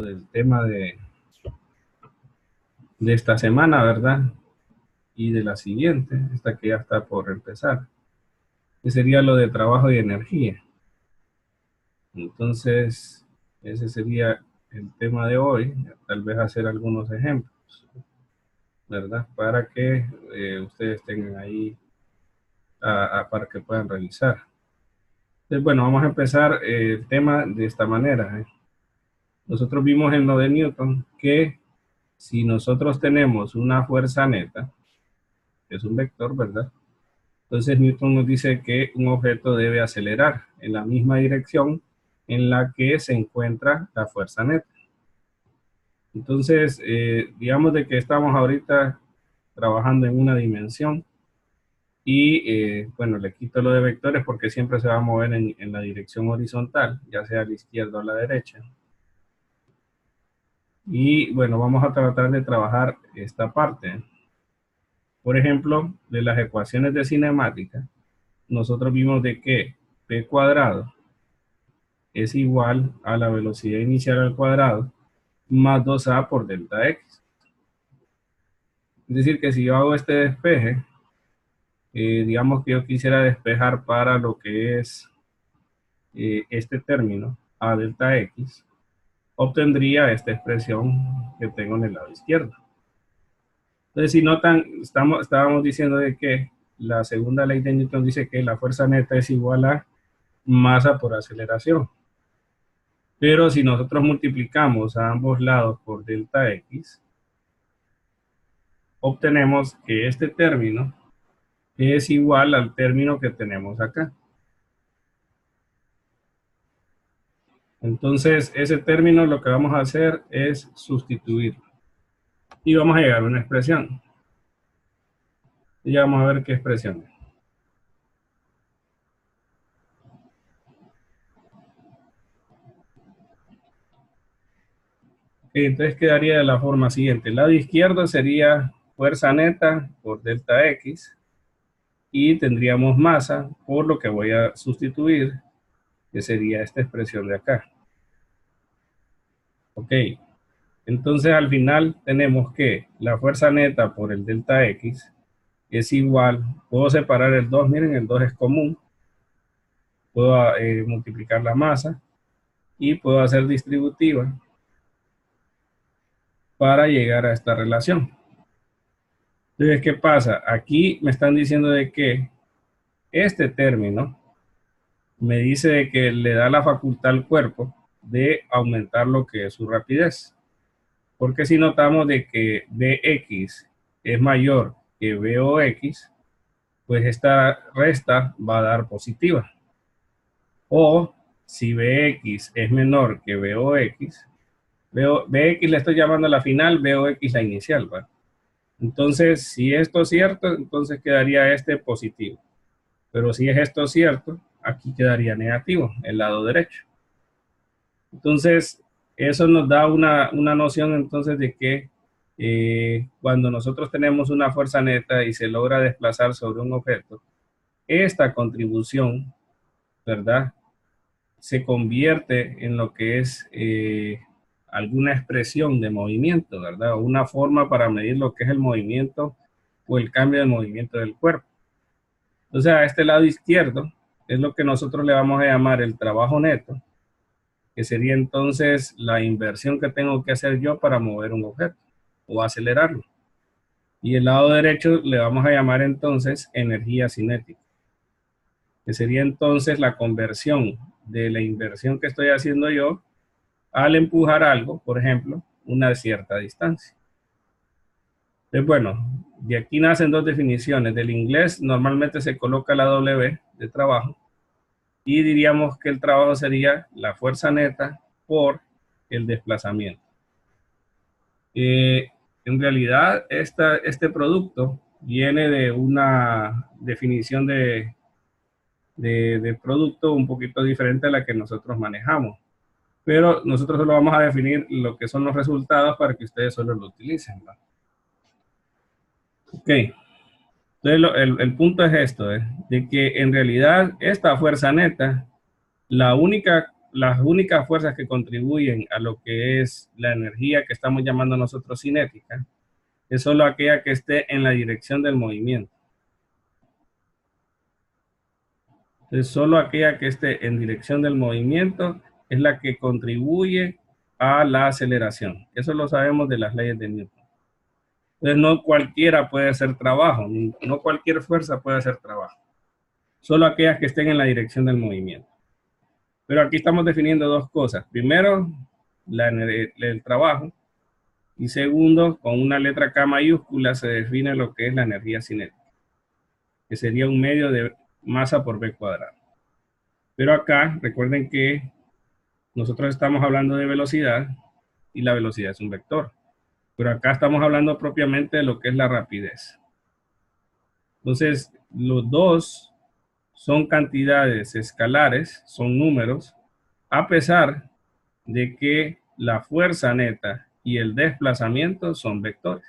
del tema de esta semana, ¿verdad? Y de la siguiente, esta que ya está por empezar, que sería lo de trabajo y energía. Entonces, ese sería el tema de hoy, tal vez hacer algunos ejemplos, ¿verdad? Para que ustedes tengan ahí, para que puedan revisar. Entonces, bueno, vamos a empezar el tema de esta manera. Nosotros vimos en lo de Newton que si nosotros tenemos una fuerza neta, que es un vector, ¿verdad? Entonces Newton nos dice que un objeto debe acelerar en la misma dirección en la que se encuentra la fuerza neta. Entonces, digamos de que estamos ahorita trabajando en una dimensión y, bueno, le quito lo de vectores porque siempre se va a mover en la dirección horizontal, ya sea a la izquierda o a la derecha. Y, bueno, vamos a tratar de trabajar esta parte. Por ejemplo, de las ecuaciones de cinemática, nosotros vimos de que p cuadrado es igual a la velocidad inicial al cuadrado más 2a por delta x. Es decir, que si yo hago este despeje, digamos que yo quisiera despejar para lo que es este término, a delta x, obtendría esta expresión que tengo en el lado izquierdo. Entonces, si notan, estábamos diciendo de que la segunda ley de Newton dice que la fuerza neta es igual a masa por aceleración. Pero si nosotros multiplicamos a ambos lados por delta x, obtenemos que este término es igual al término que tenemos acá. Entonces, ese término lo que vamos a hacer es sustituirlo. Y vamos a llegar a una expresión. Y ya vamos a ver qué expresión es. Entonces quedaría de la forma siguiente. El lado izquierdo sería fuerza neta por delta x. Y tendríamos masa por lo que voy a sustituir, que sería esta expresión de acá. Ok. Entonces al final tenemos que la fuerza neta por el delta x es igual, puedo separar el 2, miren, el 2 es común, puedo multiplicar la masa y puedo hacer distributiva para llegar a esta relación. Entonces, ¿qué pasa? Aquí me están diciendo de que este término me dice de que le da la facultad al cuerpo de aumentar lo que es su rapidez. Porque si notamos de que Bx es mayor que Box, pues esta resta va a dar positiva. O si Bx es menor que Box, Bx le estoy llamando a la final, Box la inicial, ¿va? Entonces, si esto es cierto, entonces quedaría este positivo. Pero si es esto cierto, aquí quedaría negativo, el lado derecho. Entonces, eso nos da una noción entonces de que cuando nosotros tenemos una fuerza neta y se logra desplazar sobre un objeto, esta contribución, ¿verdad?, se convierte en lo que es alguna expresión de movimiento, ¿verdad? O una forma para medir lo que es el movimiento o el cambio de movimiento del cuerpo. Entonces, a este lado izquierdo es lo que nosotros le vamos a llamar el trabajo neto, que sería entonces la inversión que tengo que hacer yo para mover un objeto o acelerarlo. Y el lado derecho le vamos a llamar entonces energía cinética, que sería entonces la conversión de la inversión que estoy haciendo yo al empujar algo, por ejemplo, una cierta distancia. Entonces, bueno, de aquí nacen dos definiciones. Del inglés normalmente se coloca la W de trabajo y diríamos que el trabajo sería la fuerza neta por el desplazamiento. En realidad, este producto viene de una definición de producto un poquito diferente a la que nosotros manejamos. Pero nosotros solo vamos a definir lo que son los resultados para que ustedes solo lo utilicen, ¿no? Ok. Entonces, el punto es esto, de que en realidad esta fuerza neta, la única las únicas fuerzas que contribuyen a lo que es la energía que estamos llamando nosotros cinética es solo aquella que esté en la dirección del movimiento. Entonces, solo aquella que esté en dirección del movimiento es la que contribuye a la aceleración. Eso lo sabemos de las leyes de Newton. Entonces, no cualquiera puede hacer trabajo, no cualquier fuerza puede hacer trabajo. Solo aquellas que estén en la dirección del movimiento. Pero aquí estamos definiendo dos cosas. Primero, el trabajo. Y segundo, con una letra K mayúscula se define lo que es la energía cinética, que sería un medio de masa por B cuadrado. Pero acá, recuerden que nosotros estamos hablando de velocidad y la velocidad es un vector. Pero acá estamos hablando propiamente de lo que es la rapidez. Entonces, los dos son cantidades escalares, son números, a pesar de que la fuerza neta y el desplazamiento son vectores.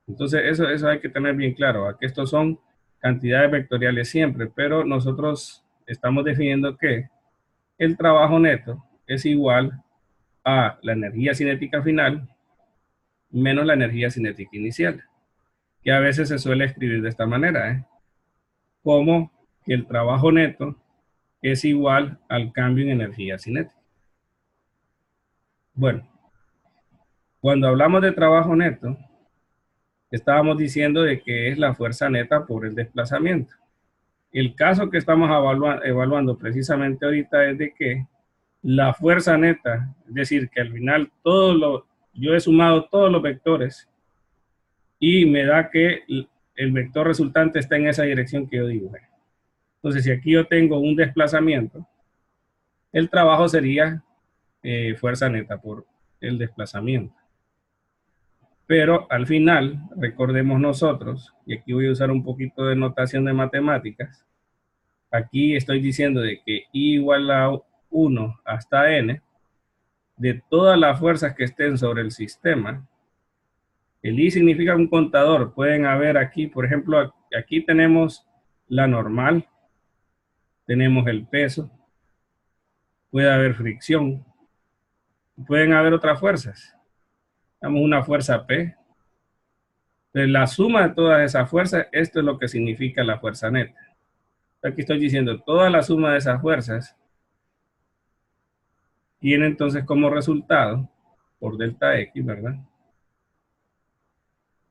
Entonces, eso hay que tener bien claro, que estos son cantidades vectoriales siempre, pero nosotros estamos definiendo que el trabajo neto es igual a la energía cinética final menos la energía cinética inicial, que a veces se suele escribir de esta manera, como que el trabajo neto es igual al cambio en energía cinética. Bueno, cuando hablamos de trabajo neto, estábamos diciendo de que es la fuerza neta por el desplazamiento. El caso que estamos evaluando precisamente ahorita es de que la fuerza neta, es decir, que al final yo he sumado todos los vectores y me da que el vector resultante está en esa dirección que yo dibujé. Entonces, si aquí yo tengo un desplazamiento, el trabajo sería fuerza neta por el desplazamiento. Pero al final, recordemos nosotros, y aquí voy a usar un poquito de notación de matemáticas, aquí estoy diciendo de que I igual a 1 hasta N, de todas las fuerzas que estén sobre el sistema, el I significa un contador. Pueden haber aquí, por ejemplo, aquí tenemos la normal, tenemos el peso, puede haber fricción, pueden haber otras fuerzas. Tenemos una fuerza P. Entonces, la suma de todas esas fuerzas, esto es lo que significa la fuerza neta. Aquí estoy diciendo, toda la suma de esas fuerzas tiene entonces como resultado, por delta X, ¿verdad?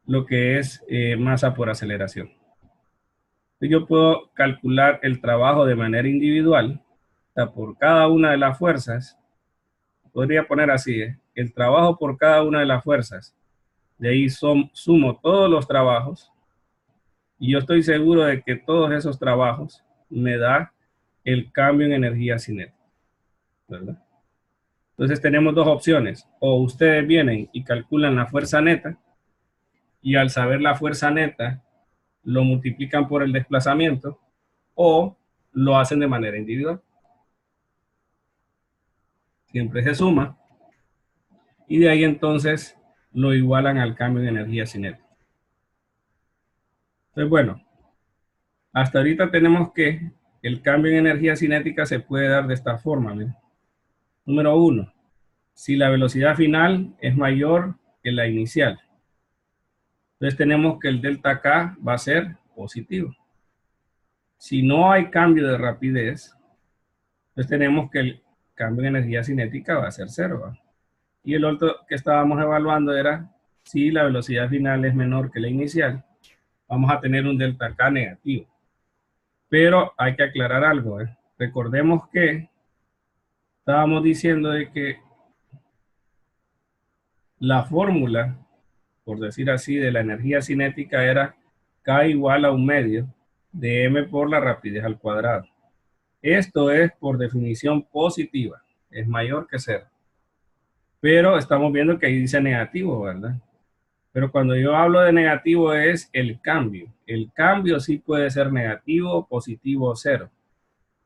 Lo que es masa por aceleración. Entonces, yo puedo calcular el trabajo de manera individual, o sea, por cada una de las fuerzas. Podría poner así, el trabajo por cada una de las fuerzas. De ahí sumo todos los trabajos y yo estoy seguro de que todos esos trabajos me da el cambio en energía cinética, ¿verdad? Entonces tenemos dos opciones. O ustedes vienen y calculan la fuerza neta y al saber la fuerza neta lo multiplican por el desplazamiento o lo hacen de manera individual. Siempre se suma y de ahí entonces lo igualan al cambio en energía cinética. Entonces, bueno, hasta ahorita tenemos que el cambio en energía cinética se puede dar de esta forma. ¿Ven? Número 1, si la velocidad final es mayor que la inicial. Entonces tenemos que el delta K va a ser positivo. Si no hay cambio de rapidez, entonces tenemos que el cambio en energía cinética va a ser 0. ¿Va? Y el otro que estábamos evaluando era si la velocidad final es menor que la inicial, vamos a tener un delta K negativo. Pero hay que aclarar algo. Recordemos que estábamos diciendo de que la fórmula, por decir así, de la energía cinética era K igual a un medio de M por la rapidez al cuadrado. Esto es por definición positiva, es mayor que 0. Pero estamos viendo que ahí dice negativo, ¿verdad? Pero cuando yo hablo de negativo es el cambio. El cambio sí puede ser negativo, positivo o 0.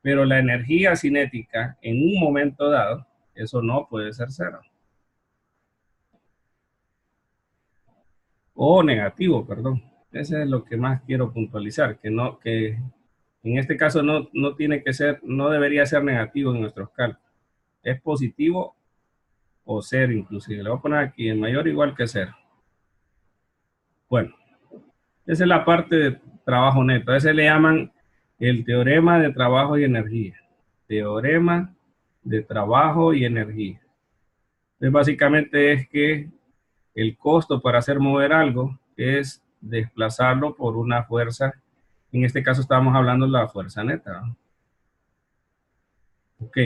Pero la energía cinética en un momento dado, eso no puede ser 0. O negativo, perdón. Ese es lo que más quiero puntualizar, que En este caso no tiene que ser, no debería ser negativo en nuestros cálculos. Es positivo o cero inclusive. Le voy a poner aquí en mayor o igual que cero. Bueno, esa es la parte de trabajo neto. A ese le llaman el teorema de trabajo y energía. Teorema de trabajo y energía. Entonces, básicamente es que el costo para hacer mover algo es desplazarlo por una fuerza. En este caso estamos hablando de la fuerza neta, ¿no? Ok.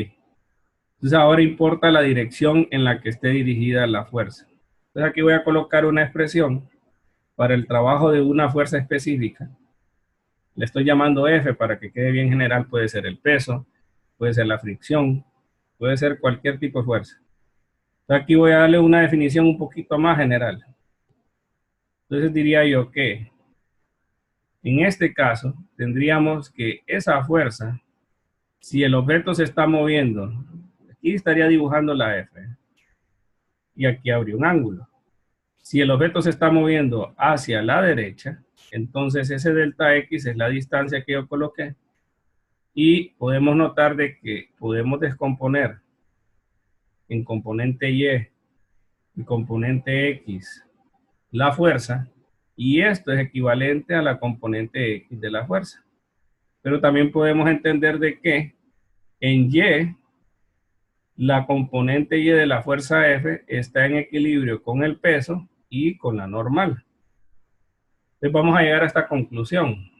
Entonces ahora importa la dirección en la que esté dirigida la fuerza. Entonces aquí voy a colocar una expresión para el trabajo de una fuerza específica. Le estoy llamando F para que quede bien general. Puede ser el peso, puede ser la fricción, puede ser cualquier tipo de fuerza. Entonces aquí voy a darle una definición un poquito más general. Entonces diría yo que en este caso tendríamos que esa fuerza, si el objeto se está moviendo, aquí estaría dibujando la F y aquí habría un ángulo. Si el objeto se está moviendo hacia la derecha, entonces ese delta X es la distancia que yo coloqué. Y podemos notar de que podemos descomponer en componente Y y componente X la fuerza, y esto es equivalente a la componente X de la fuerza. Pero también podemos entender de que en Y, la componente Y de la fuerza F está en equilibrio con el peso y con la normal. Entonces vamos a llegar a esta conclusión.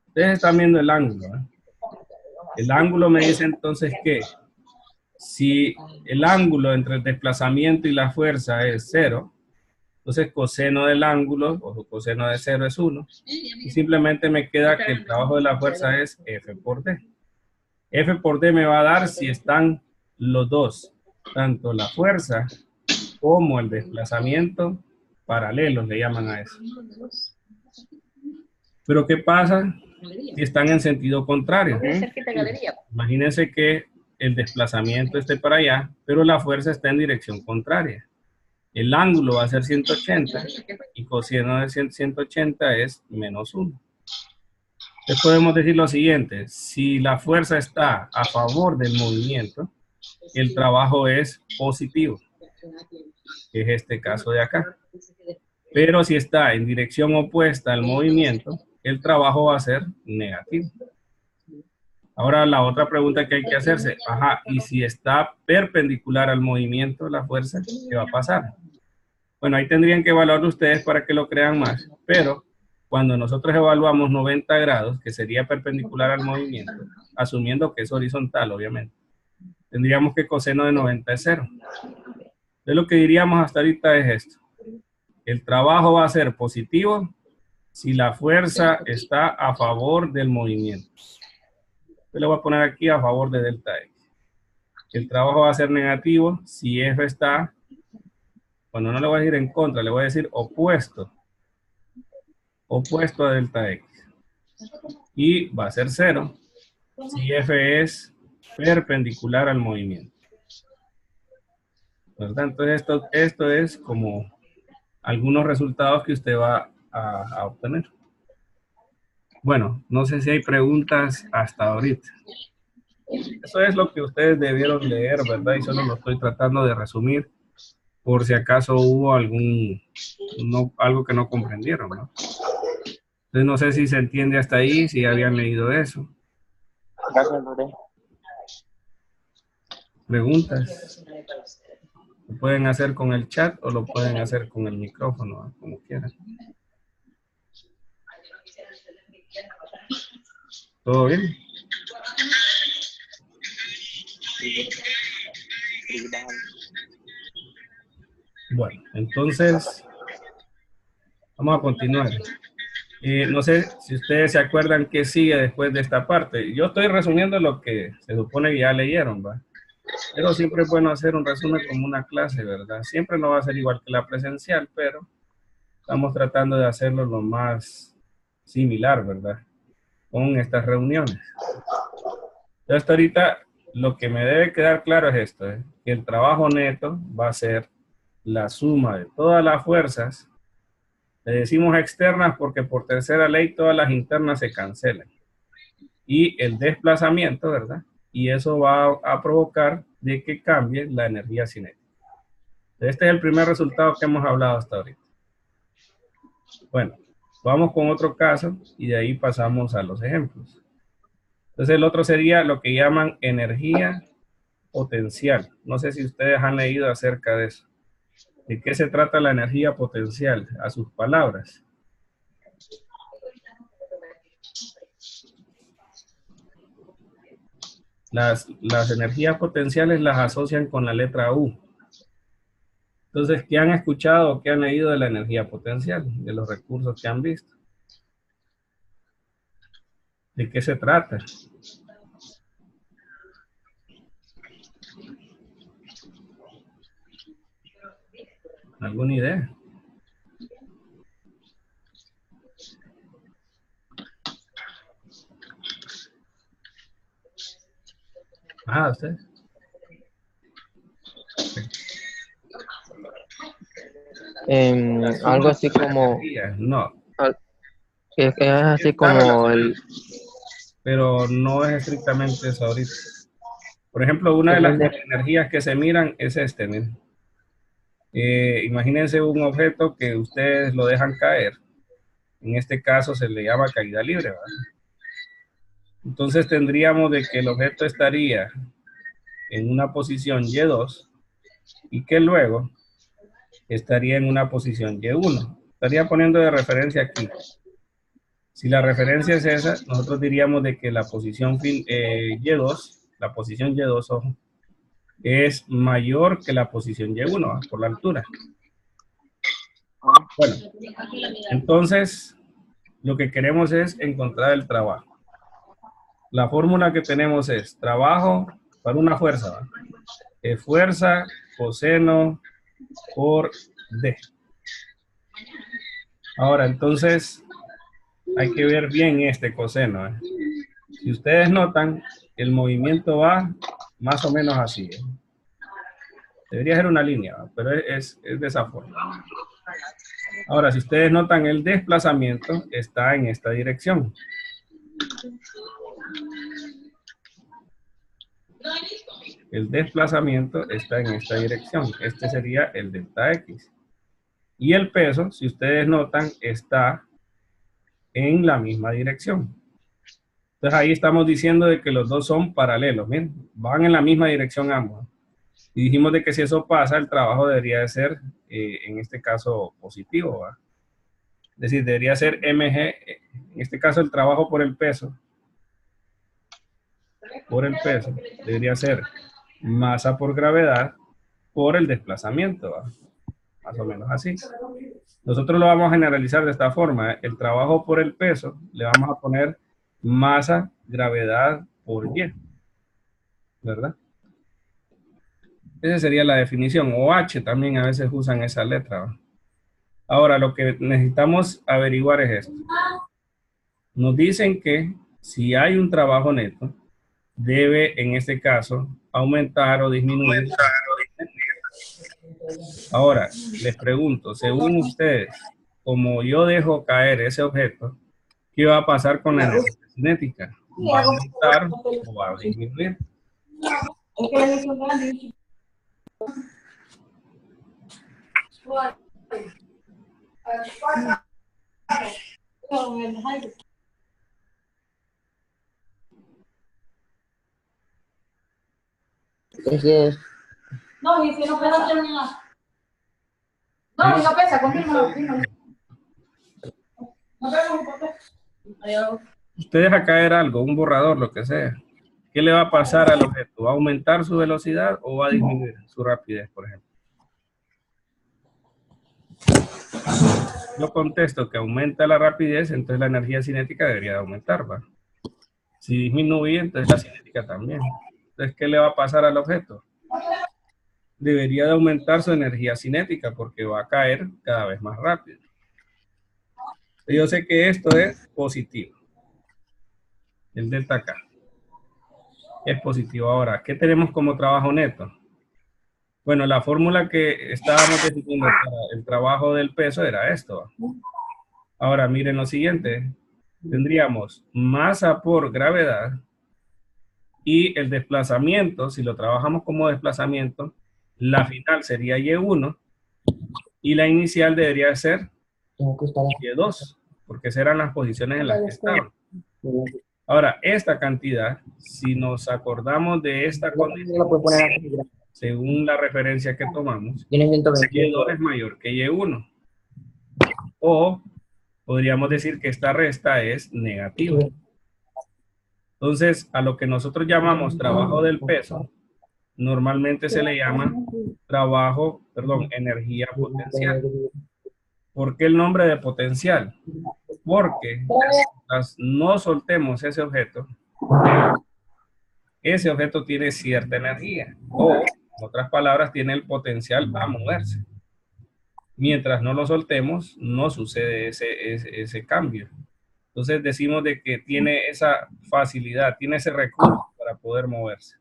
Ustedes están viendo el ángulo, ¿eh? El ángulo me dice entonces que si el ángulo entre el desplazamiento y la fuerza es 0, entonces coseno del ángulo o coseno de 0 es 1. Y simplemente me queda que el trabajo de la fuerza es F por D. F por D me va a dar si están los dos, tanto la fuerza como el desplazamiento paralelos, le llaman a eso. Pero ¿qué pasa si están en sentido contrario? Imagínense que el desplazamiento esté para allá, pero la fuerza está en dirección contraria. El ángulo va a ser 180 y coseno de 180 es menos 1. Entonces podemos decir lo siguiente: si la fuerza está a favor del movimiento, el trabajo es positivo, que es este caso de acá. Pero si está en dirección opuesta al movimiento, el trabajo va a ser negativo. Ahora la otra pregunta que hay que hacerse, y si está perpendicular al movimiento, la fuerza, ¿qué va a pasar? Bueno, ahí tendrían que evaluarlo ustedes para que lo crean más, pero cuando nosotros evaluamos 90 grados, que sería perpendicular al movimiento, asumiendo que es horizontal, obviamente, tendríamos que coseno de 90 es 0. Entonces lo que diríamos hasta ahorita es esto: el trabajo va a ser positivo si la fuerza está a favor del movimiento. Yo le voy a poner aquí a favor de delta X. El trabajo va a ser negativo si F está, bueno, no le voy a decir en contra, le voy a decir opuesto a delta X. Y va a ser 0 si F es perpendicular al movimiento. ¿Verdad? Entonces esto es como algunos resultados que usted va a obtener. Bueno, no sé si hay preguntas hasta ahorita. Eso es lo que ustedes debieron leer, ¿verdad? Y solo lo estoy tratando de resumir por si acaso hubo algo que no comprendieron, ¿no? Entonces no sé si se entiende hasta ahí, si habían leído eso. Gracias, Lore. ¿Preguntas? Lo pueden hacer con el chat o lo pueden hacer con el micrófono, ¿no? Como quieran. ¿Todo bien? Bueno, entonces vamos a continuar. No sé si ustedes se acuerdan qué sigue después de esta parte. Yo estoy resumiendo lo que se supone que ya leyeron, ¿va? Pero siempre es bueno hacer un resumen como una clase, ¿verdad? Siempre no va a ser igual que la presencial, pero estamos tratando de hacerlo lo más similar, ¿verdad? Con estas reuniones. Entonces, hasta ahorita lo que me debe quedar claro es esto, ¿eh? Que el trabajo neto va a ser la suma de todas las fuerzas. Le decimos externas porque por tercera ley todas las internas se cancelan. y el desplazamiento, ¿verdad? Y eso va a provocar de que cambie la energía cinética. Este es el primer resultado que hemos hablado hasta ahorita. Bueno, vamos con otro caso y de ahí pasamos a los ejemplos. Entonces el otro sería lo que llaman energía potencial. No sé si ustedes han leído acerca de eso. ¿De qué se trata la energía potencial? A sus palabras. Las energías potenciales las asocian con la letra U. Entonces, ¿qué han escuchado o qué han leído de la energía potencial? De los recursos que han visto. ¿De qué se trata? ¿Alguna idea? Ah, usted. Algo así como, No. al- es así Está como relacionado, pero no es estrictamente eso ahorita. Por ejemplo, una de como las el de, energías que se miran es este, miren. Imagínense un objeto que ustedes lo dejan caer. En este caso se le llama caída libre, ¿verdad? Entonces tendríamos de que el objeto estaría en una posición Y2 y que luego estaría en una posición Y1. Estaría poniendo de referencia aquí. Si la referencia es esa, nosotros diríamos de que la posición Y2, la posición Y2, ojo, es mayor que la posición Y1, ¿va? Por la altura. Bueno, entonces lo que queremos es encontrar el trabajo. La fórmula que tenemos es trabajo para una fuerza, ¿va? Fuerza coseno por D. Ahora, entonces, hay que ver bien este coseno, ¿eh? Si ustedes notan, el movimiento va más o menos así, ¿eh? Debería ser una línea, ¿va? Pero es de esa forma. Ahora, si ustedes notan, el desplazamiento está en esta dirección. El desplazamiento está en esta dirección. Este sería el delta X. Y el peso, si ustedes notan, está en la misma dirección. Entonces ahí estamos diciendo de que los dos son paralelos, miren, van en la misma dirección ambos. Y dijimos de que si eso pasa, el trabajo debería de ser, en este caso, positivo, ¿va? Es decir, debería ser mg, en este caso el trabajo por el peso, debería ser masa por gravedad por el desplazamiento, ¿va? Más o menos así. Nosotros lo vamos a generalizar de esta forma, ¿eh? El trabajo por el peso le vamos a poner masa, gravedad por Y, ¿verdad? Esa sería la definición. O H también a veces usan esa letra, ¿va? Ahora, lo que necesitamos averiguar es esto. Nos dicen que si hay un trabajo neto, debe, en este caso, aumentar o disminuir. Ahora, les pregunto, según ustedes, como yo dejo caer ese objeto, ¿qué va a pasar con la energía cinética? ¿Va a aumentar o va a disminuir? es que No, y si no pesa, no, y no pesa, confírmalo. No pesa un poco. Usted deja caer algo, un borrador, lo que sea. ¿Qué le va a pasar al objeto? ¿Va a aumentar su velocidad o va a disminuir su rapidez, por ejemplo? Yo contesto que aumenta la rapidez, entonces la energía cinética debería de aumentar, ¿va? Si disminuye, entonces la cinética también. Entonces, ¿qué le va a pasar al objeto? Debería de aumentar su energía cinética porque va a caer cada vez más rápido. Yo sé que esto es positivo. El delta K es positivo. Ahora, ¿qué tenemos como trabajo neto? Bueno, la fórmula que estábamos definiendo para el trabajo del peso era esto. Ahora, miren lo siguiente. tendríamos masa por gravedad y el desplazamiento, si lo trabajamos como desplazamiento, la final sería Y1 y la inicial debería ser Y2, porque esas eran las posiciones en las que estaban. Ahora, esta cantidad, si nos acordamos de esta condición, según la referencia que tomamos, Y2 es mayor que Y1. O podríamos decir que esta resta es negativa. Entonces, a lo que nosotros llamamos trabajo del peso, normalmente se le llama energía potencial. ¿Por qué el nombre de potencial? Porque mientras no soltemos ese objeto tiene cierta energía. O, en otras palabras, tiene el potencial a moverse. Mientras no lo soltemos, no sucede ese cambio. Entonces decimos de que tiene esa facilidad, tiene ese recurso para poder moverse.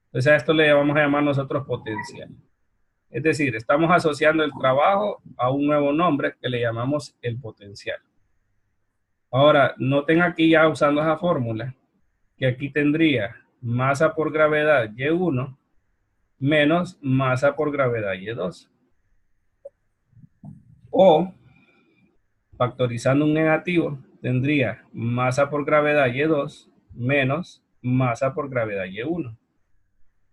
Entonces a esto le vamos a llamar nosotros potencial. Es decir, estamos asociando el trabajo a un nuevo nombre que le llamamos el potencial. Ahora, noten aquí ya usando esa fórmula, que aquí tendría masa por gravedad Y1 menos masa por gravedad Y2. O, factorizando un negativo, tendría masa por gravedad Y2 menos masa por gravedad Y1.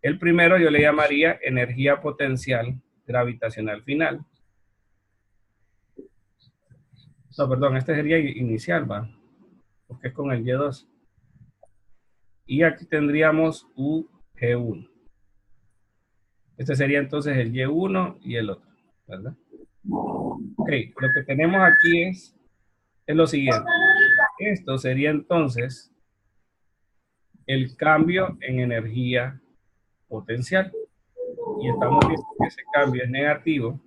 El primero yo le llamaría energía potencial gravitacional final. No, perdón, este sería inicial, ¿va? Porque es con el Y2. Y aquí tendríamos UG1. Este sería entonces el Y1 y el otro, ¿verdad? Ok, lo que tenemos aquí es lo siguiente. Esto sería entonces el cambio en energía potencial. Y estamos viendo que ese cambio es negativo.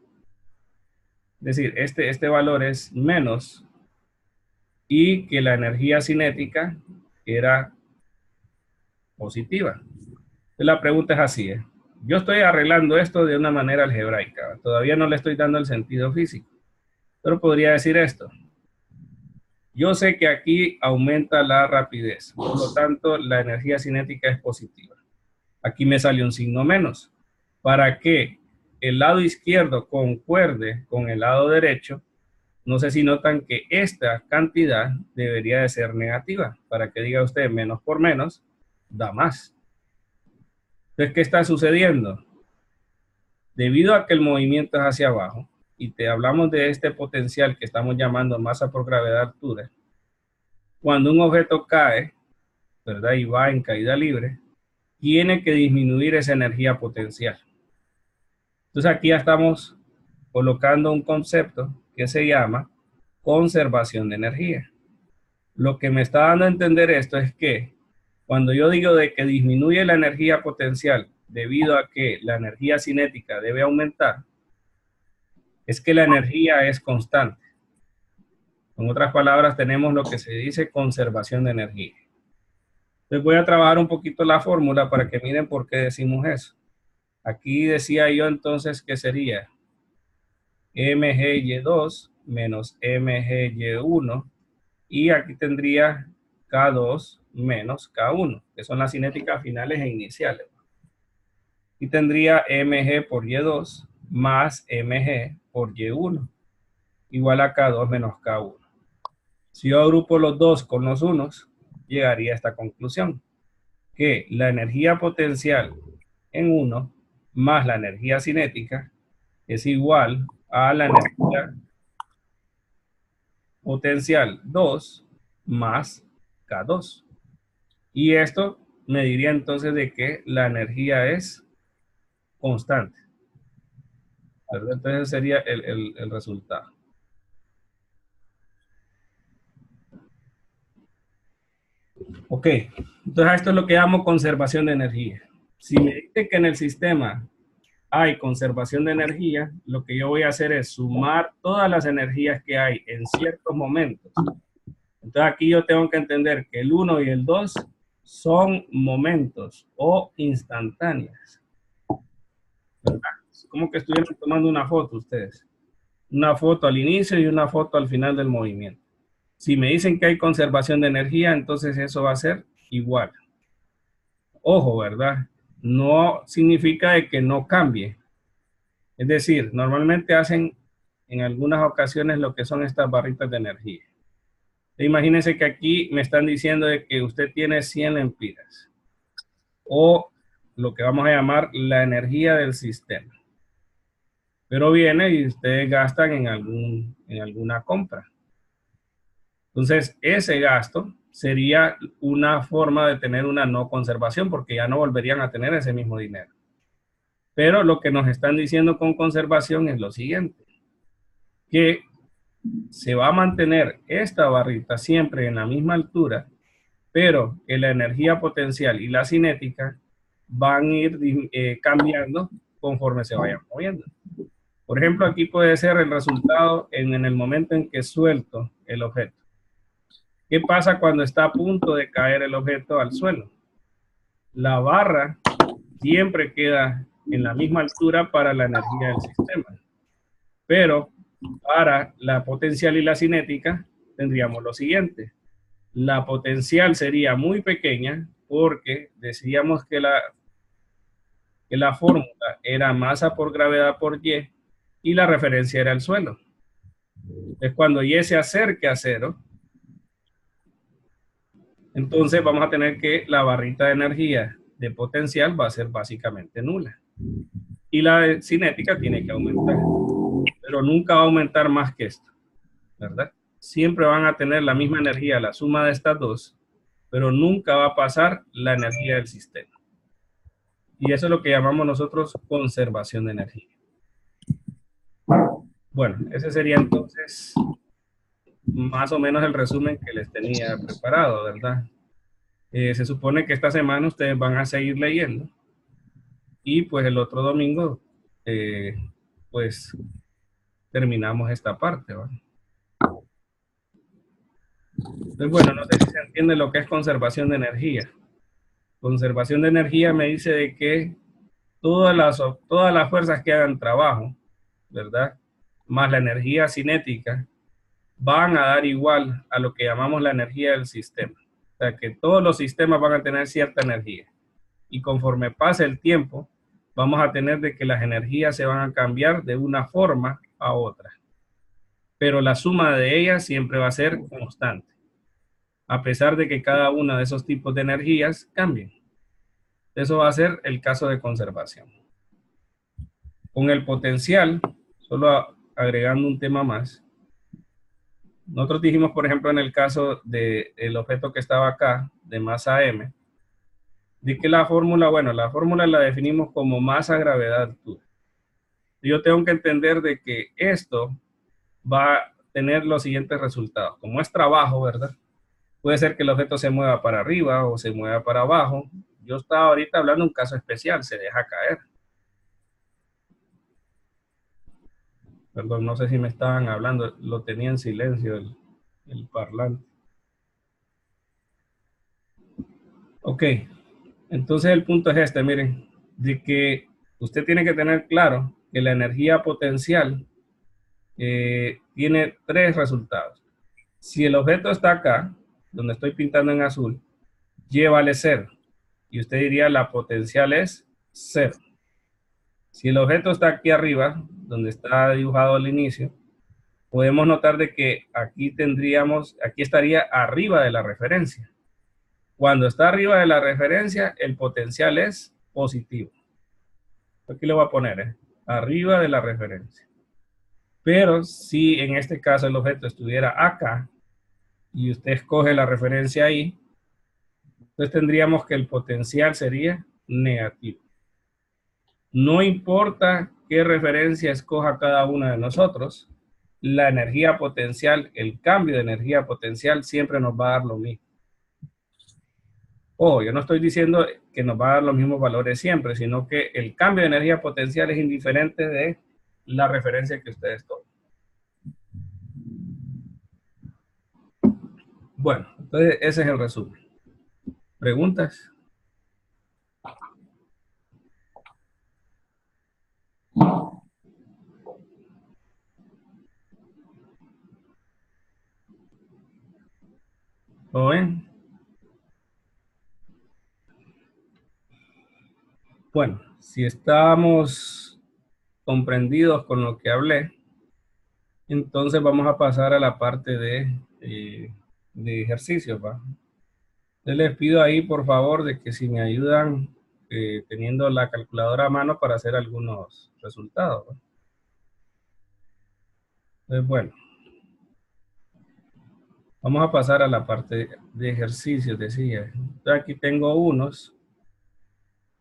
Es decir, este valor es menos y que la energía cinética era positiva. Entonces la pregunta es así, ¿eh? Yo estoy arreglando esto de una manera algebraica. Todavía no le estoy dando el sentido físico. Pero podría decir esto. Yo sé que aquí aumenta la rapidez. Por lo tanto, la energía cinética es positiva. Aquí me sale un signo menos. Para que el lado izquierdo concuerde con el lado derecho, no sé si notan que esta cantidad debería de ser negativa. Para que diga usted menos por menos, da más. Entonces, ¿qué está sucediendo? Debido a que el movimiento es hacia abajo, y te hablamos de este potencial que estamos llamando masa por gravedad altura, cuando un objeto cae, ¿verdad? Y va en caída libre, tiene que disminuir esa energía potencial. Entonces aquí ya estamos colocando un concepto que se llama conservación de energía. Lo que me está dando a entender esto es que cuando yo digo de que disminuye la energía potencial debido a que la energía cinética debe aumentar, es que la energía es constante. En otras palabras, tenemos lo que se dice conservación de energía. Entonces voy a trabajar un poquito la fórmula para que miren por qué decimos eso. Aquí decía yo entonces que sería mgy2 menos mgy1 y aquí tendría K2 menos K1, que son las cinéticas finales e iniciales. Y tendría mg por y2 más mg por y1 igual a K2 menos K1. Si yo agrupo los dos con los unos, llegaría a esta conclusión, que la energía potencial en 1 más la energía cinética es igual a la energía potencial 2 más K2. Y esto me diría entonces de que la energía es constante, ¿verdad? Entonces sería el resultado. Ok, entonces esto es lo que llamo conservación de energía. Si me dice que en el sistema hay conservación de energía, lo que yo voy a hacer es sumar todas las energías que hay en ciertos momentos. Entonces aquí yo tengo que entender que el 1 y el 2 son momentos o instantáneas. ¿Verdad? Es como que estuvieran tomando una foto ustedes. Una foto al inicio y una foto al final del movimiento. Si me dicen que hay conservación de energía, entonces eso va a ser igual. Ojo, ¿verdad? No significa de que no cambie. Es decir, normalmente hacen en algunas ocasiones lo que son estas barritas de energía. Imagínense que aquí me están diciendo de que usted tiene 100 lempiras o lo que vamos a llamar la energía del sistema. Pero viene y ustedes gastan en alguna compra. Entonces, ese gasto sería una forma de tener una no conservación porque ya no volverían a tener ese mismo dinero. Pero lo que nos están diciendo con conservación es lo siguiente, que se va a mantener esta barrita siempre en la misma altura, pero que la energía potencial y la cinética van a ir cambiando conforme se vayan moviendo. Por ejemplo, aquí puede ser el resultado en el momento en que suelto el objeto. ¿Qué pasa cuando está a punto de caer el objeto al suelo? La barra siempre queda en la misma altura para la energía del sistema, pero para la potencial y la cinética tendríamos lo siguiente. La potencial sería muy pequeña porque decíamos que la fórmula era masa por gravedad por y la referencia era el suelo. Es cuando Y se acerque a cero, entonces vamos a tener que la barrita de energía de potencial va a ser básicamente nula. Y la de cinética tiene que aumentar, pero nunca va a aumentar más que esto, ¿verdad? Siempre van a tener la misma energía, la suma de estas dos, pero nunca va a pasar la energía del sistema. Y eso es lo que llamamos nosotros conservación de energía. Bueno, ese sería entonces más o menos el resumen que les tenía preparado, ¿verdad? Se supone que esta semana ustedes van a seguir leyendo y pues el otro domingo pues terminamos esta parte, ¿verdad? Entonces, bueno, no sé si se entiende lo que es conservación de energía. Conservación de energía me dice de que todas las fuerzas que hagan trabajo, ¿verdad? Más la energía cinética, van a dar igual a lo que llamamos la energía del sistema. O sea, que todos los sistemas van a tener cierta energía. Y conforme pase el tiempo, vamos a tener de que las energías se van a cambiar de una forma a otra. Pero la suma de ellas siempre va a ser constante, a pesar de que cada uno de esos tipos de energías cambien. Eso va a ser el caso de conservación. Con el potencial, solo agregando un tema más, nosotros dijimos, por ejemplo, en el caso del objeto que estaba acá, de masa m, de que la fórmula, bueno, la fórmula la definimos como masa, gravedad, altura. Yo tengo que entender de que esto va a tener los siguientes resultados. Como es trabajo, ¿verdad? Puede ser que el objeto se mueva para arriba o se mueva para abajo. Yo estaba ahorita hablando de un caso especial, se deja caer. Perdón, no sé si me estaban hablando, lo tenía en silencio el parlante. Ok, entonces el punto es este, miren, de que usted tiene que tener claro que la energía potencial tiene tres resultados. Si el objeto está acá, donde estoy pintando en azul, Y vale 0. Y usted diría la potencial es 0. Si el objeto está aquí arriba, donde está dibujado al inicio, podemos notar de que aquí aquí estaría arriba de la referencia. Cuando está arriba de la referencia, el potencial es positivo. Aquí le voy a poner, arriba de la referencia. Pero si en este caso el objeto estuviera acá y usted escoge la referencia ahí, entonces tendríamos que el potencial sería negativo. No importa qué referencia escoja cada uno de nosotros, la energía potencial, el cambio de energía potencial siempre nos va a dar lo mismo. Yo no estoy diciendo que nos va a dar los mismos valores siempre, sino que el cambio de energía potencial es indiferente de la referencia que ustedes tomen. Bueno, entonces ese es el resumen. ¿Preguntas? ¿Todo bien? Bueno, si estamos comprendidos con lo que hablé, entonces vamos a pasar a la parte de ejercicios, ¿va? Yo les pido ahí, por favor, de que si me ayudan teniendo la calculadora a mano para hacer algunos resultados, ¿va? Entonces, bueno, vamos a pasar a la parte de ejercicios, decía. Yo aquí tengo unos,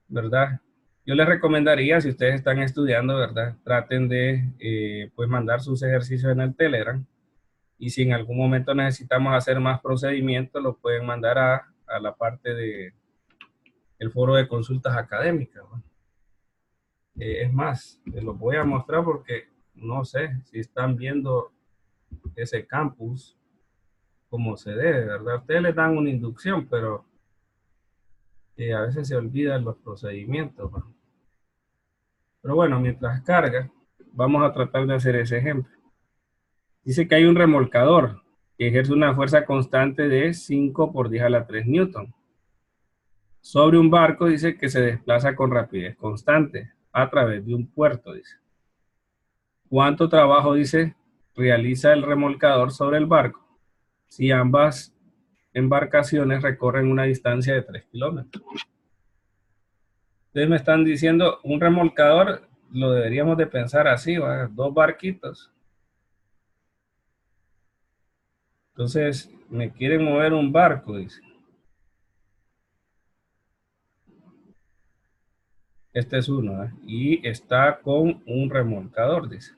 ¿verdad? Yo les recomendaría, si ustedes están estudiando, ¿verdad? Traten de pues mandar sus ejercicios en el Telegram. Y si en algún momento necesitamos hacer más procedimientos, lo pueden mandar a la parte de el foro de consultas académicas, ¿no? Es más, les lo voy a mostrar porque no sé si están viendo ese campus como se debe, ¿verdad? Ustedes les dan una inducción, pero a veces se olvidan los procedimientos, ¿no? Pero bueno, mientras carga, vamos a tratar de hacer ese ejemplo. Dice que hay un remolcador que ejerce una fuerza constante de 5 por 10 a la 3 newton sobre un barco, dice que se desplaza con rapidez constante a través de un puerto, dice. ¿Cuánto trabajo, dice, realiza el remolcador sobre el barco si ambas embarcaciones recorren una distancia de 3 kilómetros? Ustedes me están diciendo, un remolcador lo deberíamos de pensar así, ¿va? Dos barquitos. Entonces, me quieren mover un barco, dice. Este es uno, ¿eh? Y está con un remolcador, dice.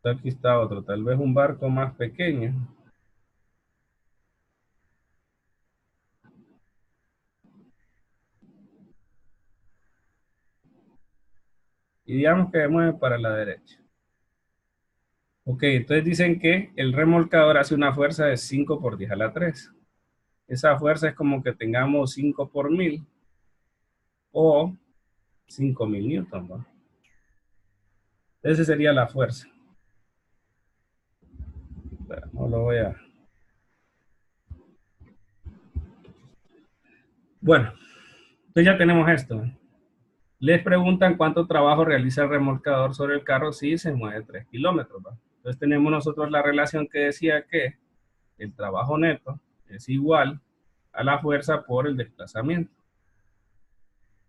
Aquí está otro, tal vez un barco más pequeño. Y digamos que mueve para la derecha. Ok, entonces dicen que el remolcador hace una fuerza de 5 por 10 a la 3. Esa fuerza es como que tengamos 5 por 1000 o 5000 newton, ¿no? Esa sería la fuerza. Pero no lo voy a... Bueno, entonces ya tenemos esto. Les preguntan cuánto trabajo realiza el remolcador sobre el carro si se mueve 3 kilómetros, ¿va? Entonces tenemos nosotros la relación que decía que el trabajo neto es igual a la fuerza por el desplazamiento.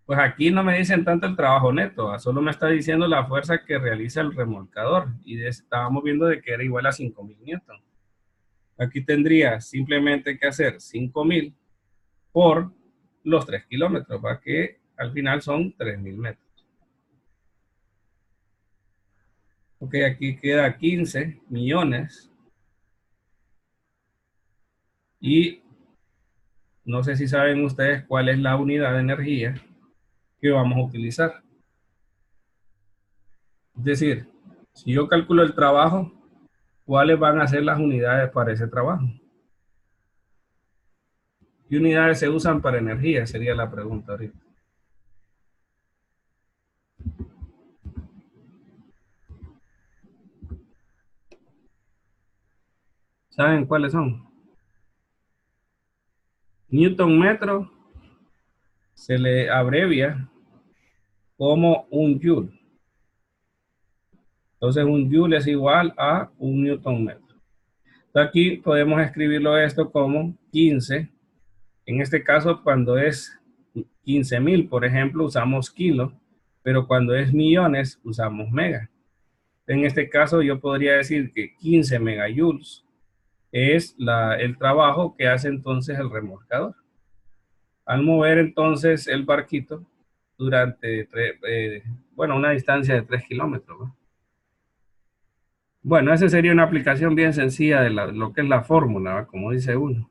Pues aquí no me dicen tanto el trabajo neto, ¿va? Solo me está diciendo la fuerza que realiza el remolcador y estábamos viendo de que era igual a 5000 newton. Aquí tendría simplemente que hacer 5000 por los 3 kilómetros, para que al final son 3000 metros. Ok, aquí queda 15 millones y no sé si saben ustedes cuál es la unidad de energía que vamos a utilizar. Es decir, si yo calculo el trabajo, ¿cuáles van a ser las unidades para ese trabajo? ¿Qué unidades se usan para energía? Sería la pregunta ahorita. ¿Saben cuáles son? Newton metro se le abrevia como un joule. Entonces un joule es igual a un newton metro. Entonces, aquí podemos escribirlo esto como 15. En este caso, cuando es 15,000, por ejemplo, usamos kilo, pero cuando es millones, usamos mega. En este caso, yo podría decir que 15 megajoules es el trabajo que hace entonces el remolcador. Al mover entonces el barquito durante, bueno, una distancia de 3 kilómetros, ¿no? Bueno, esa sería una aplicación bien sencilla de lo que es la fórmula, ¿va? Como dice uno.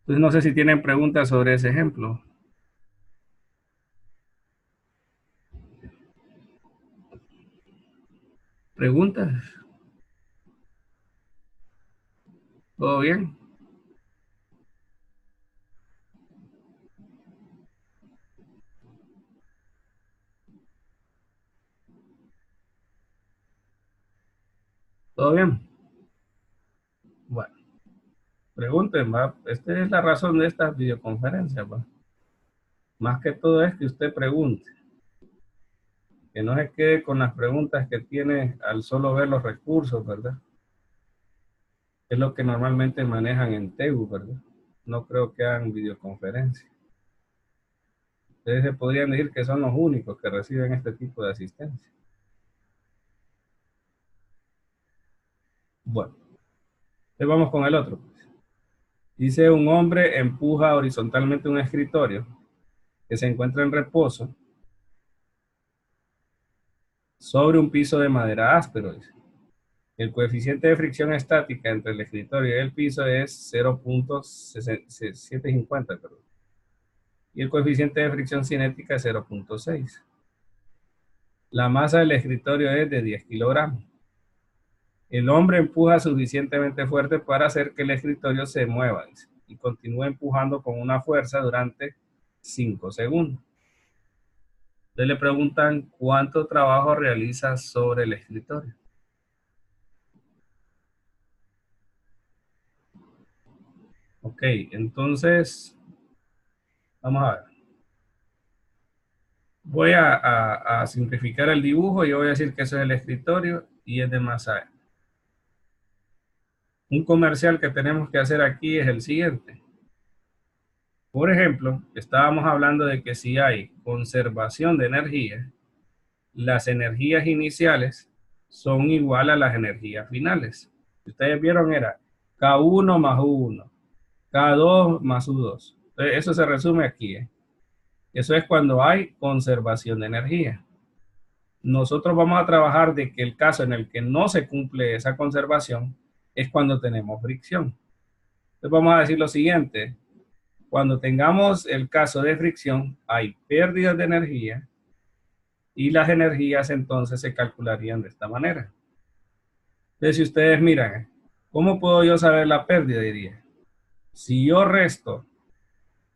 Entonces, no sé si tienen preguntas sobre ese ejemplo. ¿Preguntas? ¿Todo bien? ¿Todo bien? Pregunten, ¿va? Esta es la razón de estas videoconferencias, ¿va? Más que todo es que usted pregunte. Que no se quede con las preguntas que tiene al solo ver los recursos, ¿verdad? Es lo que normalmente manejan en TEU, ¿verdad? No creo que hagan videoconferencias. Ustedes se podrían decir que son los únicos que reciben este tipo de asistencia. Bueno, entonces vamos con el otro. Dice, un hombre empuja horizontalmente un escritorio que se encuentra en reposo sobre un piso de madera áspero. Dice. El coeficiente de fricción estática entre el escritorio y el piso es 0.750, perdón. Y el coeficiente de fricción cinética es 0.6. La masa del escritorio es de 10 kilogramos. El hombre empuja suficientemente fuerte para hacer que el escritorio se mueva, dice, y continúa empujando con una fuerza durante 5 segundos. Entonces le preguntan cuánto trabajo realiza sobre el escritorio. Ok, entonces, vamos a ver. Voy a simplificar el dibujo y yo voy a decir que eso es el escritorio y es de masa. Un comercial que tenemos que hacer aquí es el siguiente. Por ejemplo, estábamos hablando de que si hay conservación de energía, las energías iniciales son igual a las energías finales. Ustedes vieron era K1 más U1, K2 más U2. Entonces, eso se resume aquí. Eso es cuando hay conservación de energía. Nosotros vamos a trabajar de que el caso en el que no se cumple esa conservación es cuando tenemos fricción. Entonces vamos a decir lo siguiente. Cuando tengamos el caso de fricción, hay pérdidas de energía y las energías entonces se calcularían de esta manera. Entonces, si ustedes miran, ¿cómo puedo yo saber la pérdida? Diría, si yo resto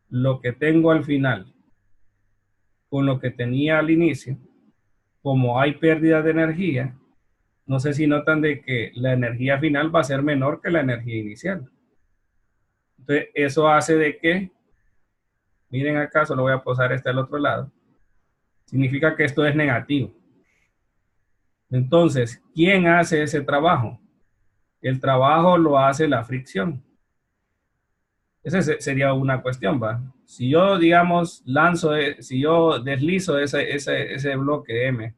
lo que tengo al final con lo que tenía al inicio, como hay pérdida de energía, no sé si notan de que la energía final va a ser menor que la energía inicial. Entonces, eso hace de que, miren acá, solo voy a posar este al otro lado, significa que esto es negativo. Entonces, ¿quién hace ese trabajo? El trabajo lo hace la fricción. Esa sería una cuestión, ¿va? Si yo, digamos, si yo deslizo ese bloque M,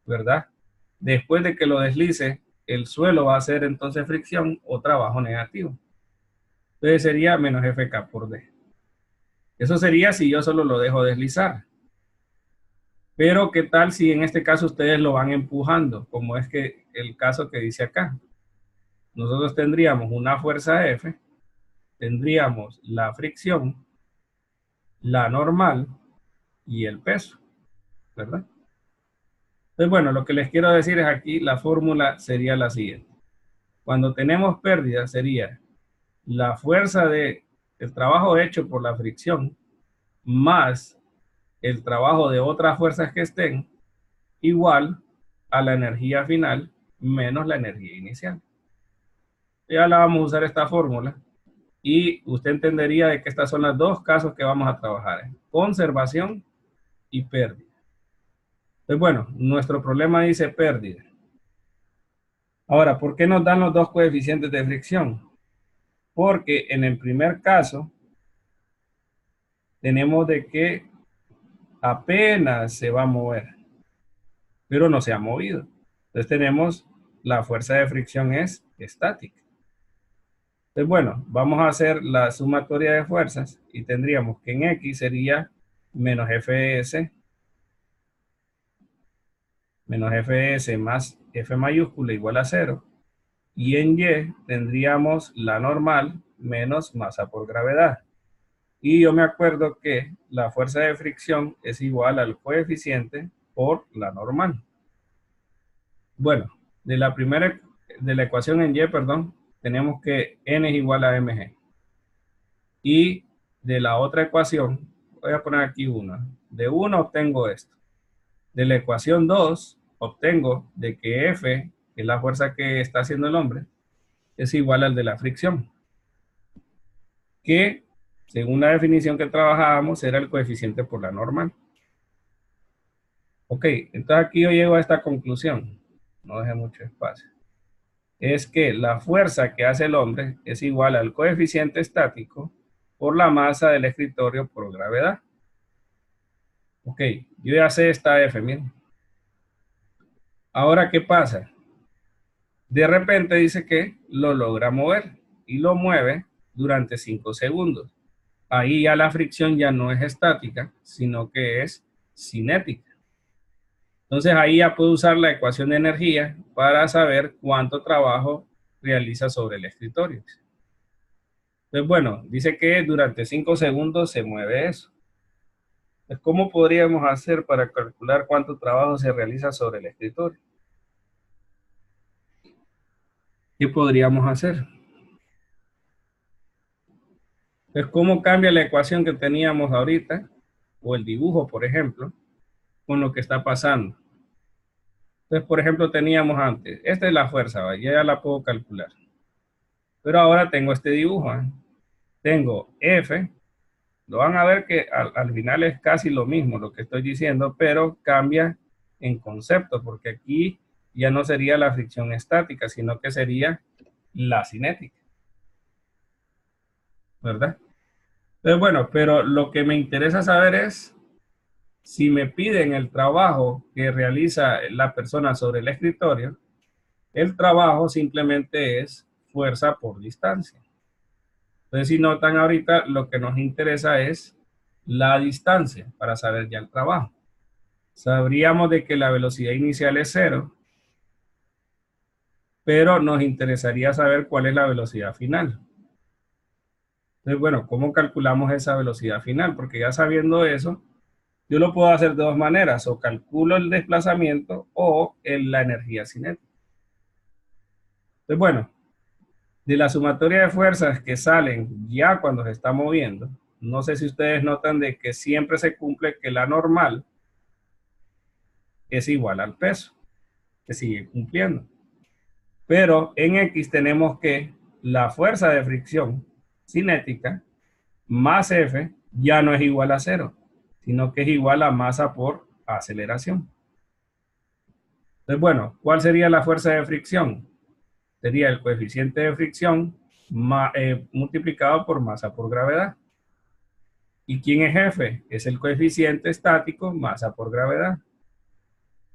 ¿verdad? Después de que lo deslice, el suelo va a hacer entonces fricción o trabajo negativo. Entonces sería menos FK por D. Eso sería si yo solo lo dejo deslizar. Pero ¿qué tal si en este caso ustedes lo van empujando? Como es que el caso que dice acá. Nosotros tendríamos una fuerza F, tendríamos la fricción, la normal y el peso, ¿verdad? Entonces, bueno, lo que les quiero decir es aquí, la fórmula sería la siguiente. Cuando tenemos pérdida sería la fuerza del trabajo hecho por la fricción más el trabajo de otras fuerzas que estén igual a la energía final menos la energía inicial. Ya la vamos a usar esta fórmula y usted entendería de que estas son los dos casos que vamos a trabajar, conservación y pérdida. Entonces, bueno, nuestro problema dice pérdida. Ahora, ¿por qué nos dan los dos coeficientes de fricción? Porque en el primer caso tenemos de que apenas se va a mover, pero no se ha movido. Entonces tenemos la fuerza de fricción es estática. Entonces, bueno, vamos a hacer la sumatoria de fuerzas y tendríamos que en X sería menos Fs más F mayúscula igual a 0. Y en Y tendríamos la normal menos masa por gravedad. Y yo me acuerdo que la fuerza de fricción es igual al coeficiente por la normal. Bueno, de la ecuación en Y, perdón, tenemos que N es igual a mg. Y de la otra ecuación, voy a poner aquí una. De 1 obtengo esto. De la ecuación 2 obtengo de que F, que es la fuerza que está haciendo el hombre, es igual al de la fricción. que, según la definición que trabajábamos, era el coeficiente por la normal. Ok, entonces aquí yo llego a esta conclusión. No deje mucho espacio. Es que la fuerza que hace el hombre es igual al coeficiente estático por la masa del escritorio por gravedad. Ok, yo ya sé esta F, miren. Ahora, ¿qué pasa? De repente dice que lo logra mover y lo mueve durante 5 segundos. Ahí ya la fricción ya no es estática, sino que es cinética. Entonces ahí ya puedo usar la ecuación de energía para saber cuánto trabajo realiza sobre el escritorio. Entonces, bueno, dice que durante 5 segundos se mueve eso. Entonces, ¿cómo podríamos hacer para calcular cuánto trabajo se realiza sobre el escritorio? ¿Qué podríamos hacer? Entonces, ¿cómo cambia la ecuación que teníamos ahorita, o el dibujo, por ejemplo, con lo que está pasando? Entonces, por ejemplo, teníamos antes, esta es la fuerza, ¿va? Ya la puedo calcular. Pero ahora tengo este dibujo, ¿eh? Tengo F, lo van a ver que al final es casi lo mismo lo que estoy diciendo, pero cambia en concepto, porque aquí ya no sería la fricción estática, sino que sería la cinética, ¿verdad? Entonces, bueno, pero lo que me interesa saber es si me piden el trabajo que realiza la persona sobre el escritorio, el trabajo simplemente es fuerza por distancia. Entonces, si notan ahorita, lo que nos interesa es la distancia para saber ya el trabajo. Sabríamos de que la velocidad inicial es 0, pero nos interesaría saber cuál es la velocidad final. Entonces, bueno, ¿cómo calculamos esa velocidad final? Porque ya sabiendo eso, yo lo puedo hacer de dos maneras, o calculo el desplazamiento o la energía cinética. Entonces, bueno, de la sumatoria de fuerzas que salen ya cuando se está moviendo, no sé si ustedes notan de que siempre se cumple que la normal es igual al peso, que sigue cumpliendo. Pero en X tenemos que la fuerza de fricción cinética más F ya no es igual a 0, sino que es igual a masa por aceleración. Entonces, bueno, ¿cuál sería la fuerza de fricción? Sería el coeficiente de fricción multiplicado por masa por gravedad. ¿Y quién es F? Es el coeficiente estático masa por gravedad.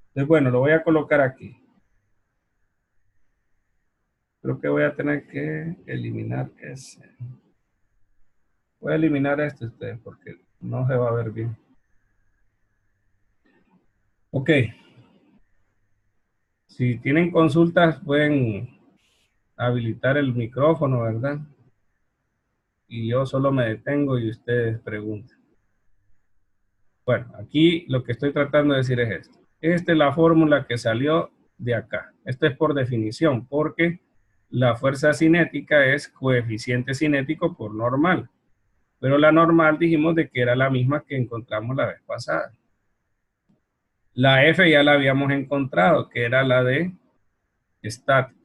Entonces, bueno, lo voy a colocar aquí. Creo que voy a tener que eliminar ese. Voy a eliminar este ustedes porque no se va a ver bien. Ok. Si tienen consultas, pueden habilitar el micrófono, ¿verdad? Y yo solo me detengo y ustedes preguntan. Bueno, aquí lo que estoy tratando de decir es esto. Esta es la fórmula que salió de acá. Esto es por definición, porque la fuerza cinética es coeficiente cinético por normal. Pero la normal dijimos de que era la misma que encontramos la vez pasada. La F ya la habíamos encontrado, que era la de estática.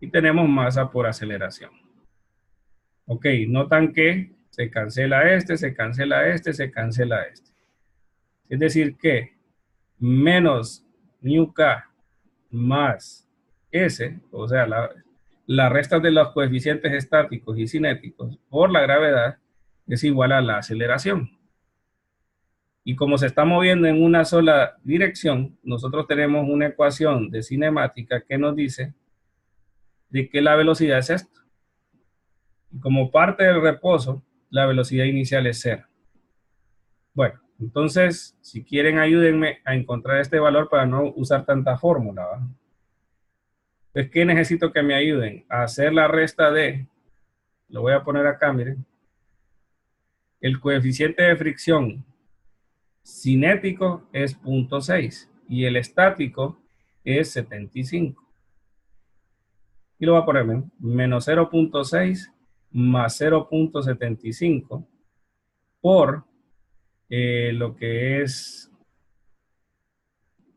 Y tenemos masa por aceleración. Ok, notan que se cancela este, se cancela este, se cancela este. Es decir que menos μk más S, o sea, la resta de los coeficientes estáticos y cinéticos por la gravedad es igual a la aceleración. Y como se está moviendo en una sola dirección, nosotros tenemos una ecuación de cinemática que nos dice de que la velocidad es esto. Y como parte del reposo, la velocidad inicial es 0. Bueno, entonces, si quieren, ayúdenme a encontrar este valor para no usar tanta fórmula, ¿va? Entonces, ¿qué necesito que me ayuden? A hacer la resta de, lo voy a poner acá, miren, el coeficiente de fricción cinético es 0.6 y el estático es 75. Y lo voy a poner, miren, menos 0.6 más 0.75 por lo que es,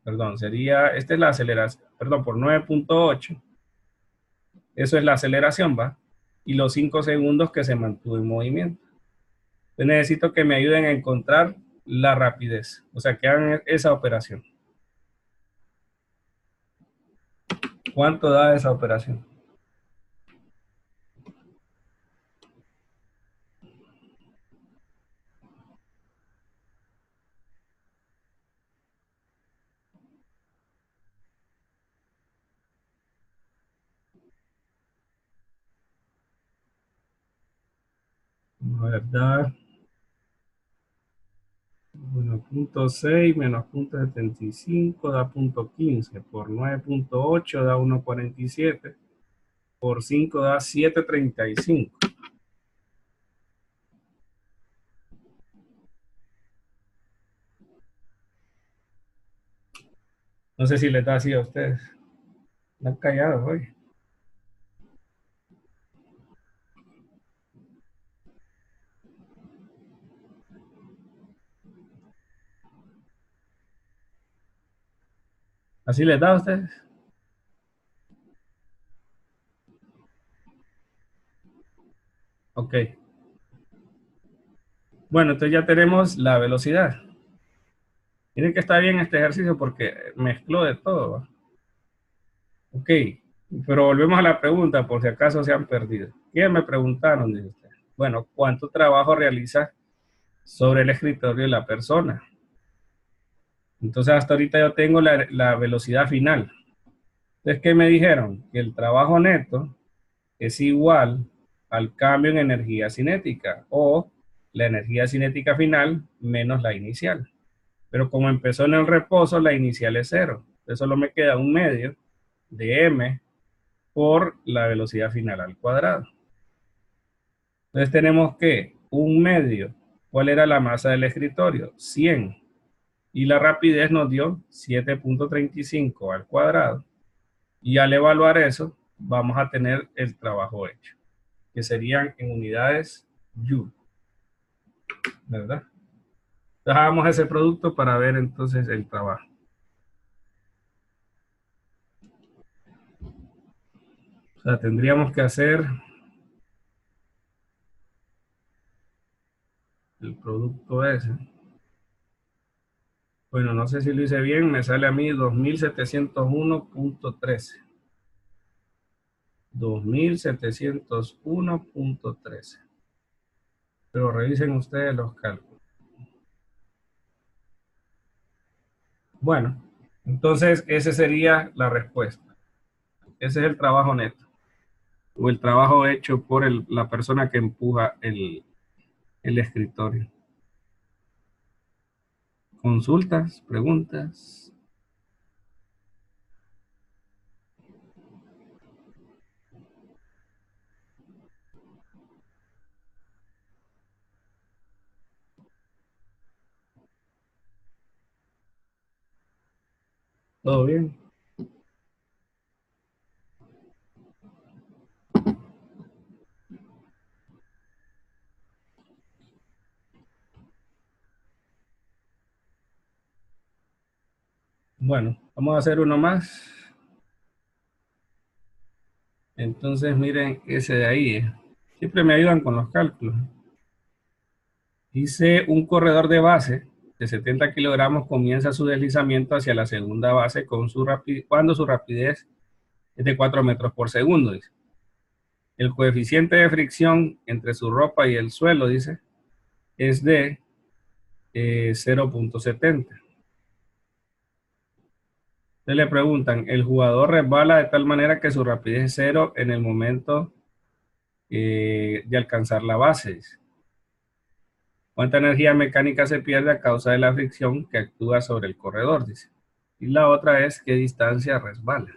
perdón, sería, esta es la aceleración, perdón, por 9.8. Eso es la aceleración, ¿va? y los 5 segundos que se mantuvo en movimiento. Entonces necesito que me ayuden a encontrar la rapidez, o sea, que hagan esa operación. ¿Cuánto da esa operación? A ver, da 1.6 menos 0.75 da 0.15, por 9.8 da 1.47, por 5 da 7.35. No sé si les da así a ustedes. Están callados hoy. ¿Así les da a ustedes? Ok. Bueno, entonces ya tenemos la velocidad. Miren que está bien este ejercicio porque mezcló de todo, ¿va? Ok, pero volvemos a la pregunta por si acaso se han perdido. ¿Qué me preguntaron? Dice usted. Bueno, ¿cuánto trabajo realiza sobre el escritorio de la persona? Entonces hasta ahorita yo tengo la velocidad final. Entonces, ¿qué me dijeron? Que el trabajo neto es igual al cambio en energía cinética o la energía cinética final menos la inicial. Pero como empezó en el reposo, la inicial es 0. Entonces solo me queda un medio de m por la velocidad final al cuadrado. Entonces tenemos que un medio, ¿cuál era la masa del escritorio? 100. Y la rapidez nos dio 7.35 al cuadrado. Y al evaluar eso, vamos a tener el trabajo hecho, que serían en unidades Joule, ¿verdad? Entonces hagamos ese producto para ver entonces el trabajo. O sea, tendríamos que hacer el producto ese. Bueno, no sé si lo hice bien, me sale a mí 2701.13. 2701.13. Pero revisen ustedes los cálculos. Bueno, entonces esa sería la respuesta. Ese es el trabajo neto. O el trabajo hecho por la persona que empuja el escritorio. Consultas, preguntas. ¿Todo bien? Bueno, vamos a hacer uno más. Entonces miren ese de ahí. Siempre me ayudan con los cálculos. Dice un corredor de base de 70 kilogramos comienza su deslizamiento hacia la segunda base cuando su rapidez es de 4 metros por segundo. Dice. El coeficiente de fricción entre su ropa y el suelo, dice, es de 0.70. Entonces le preguntan, el jugador resbala de tal manera que su rapidez es 0 en el momento de alcanzar la base. Dice. ¿Cuánta energía mecánica se pierde a causa de la fricción que actúa sobre el corredor? Dice. Y la otra es, ¿qué distancia resbala?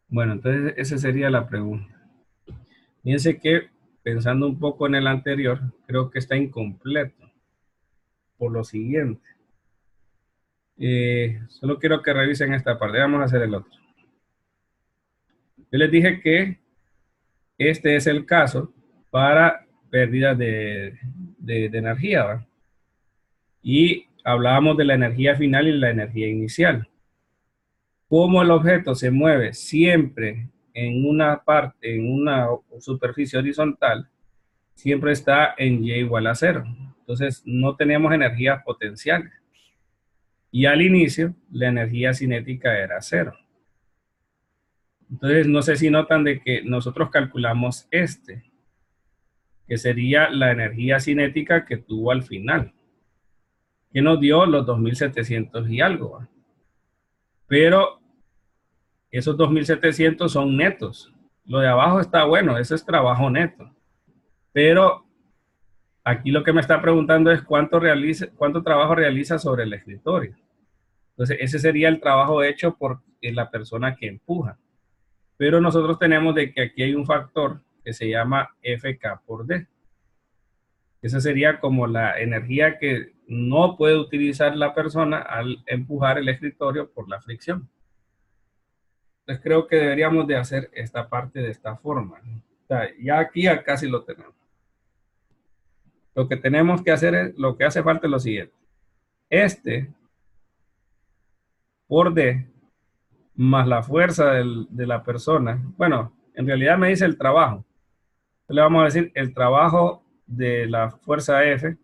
Bueno, entonces esa sería la pregunta. Fíjense que, pensando un poco en el anterior, creo que está incompleto. Por lo siguiente. Solo quiero que revisen esta parte. Vamos a hacer el otro. Yo les dije que este es el caso para pérdidas de energía, ¿verdad? Y hablábamos de la energía final y la energía inicial. Como el objeto se mueve siempre en una parte, en una superficie horizontal, siempre está en y igual a cero. Entonces no tenemos energías potenciales. Y al inicio, la energía cinética era cero. Entonces no sé si notan de que nosotros calculamos que sería la energía cinética que tuvo al final, que nos dio los 2700 y algo, ¿va? Pero esos 2700 son netos. Lo de abajo está bueno, eso es trabajo neto. Pero aquí lo que me está preguntando es cuánto trabajo realiza sobre el escritorio. Entonces, ese sería el trabajo hecho por la persona que empuja. Pero nosotros tenemos de que aquí hay un factor que se llama FK por D. Esa sería como la energía que no puede utilizar la persona al empujar el escritorio por la fricción. Entonces creo que deberíamos de hacer esta parte de esta forma. O sea, ya aquí ya casi lo tenemos. Lo que tenemos que hacer es, lo que hace falta es lo siguiente. Este por D más la fuerza de la persona. Bueno, en realidad me dice el trabajo. Entonces le vamos a decir el trabajo de la fuerza F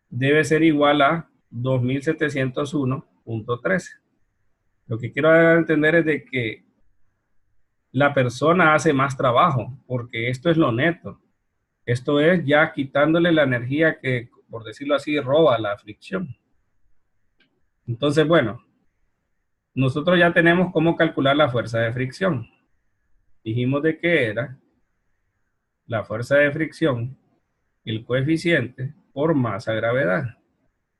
debe ser igual a 2701.13. Lo que quiero dar a entender es de que la persona hace más trabajo, porque esto es lo neto. Esto es ya quitándole la energía que, por decirlo así, roba la fricción. Entonces, bueno, nosotros ya tenemos cómo calcular la fuerza de fricción. Dijimos de que era la fuerza de fricción, el coeficiente por masa gravedad.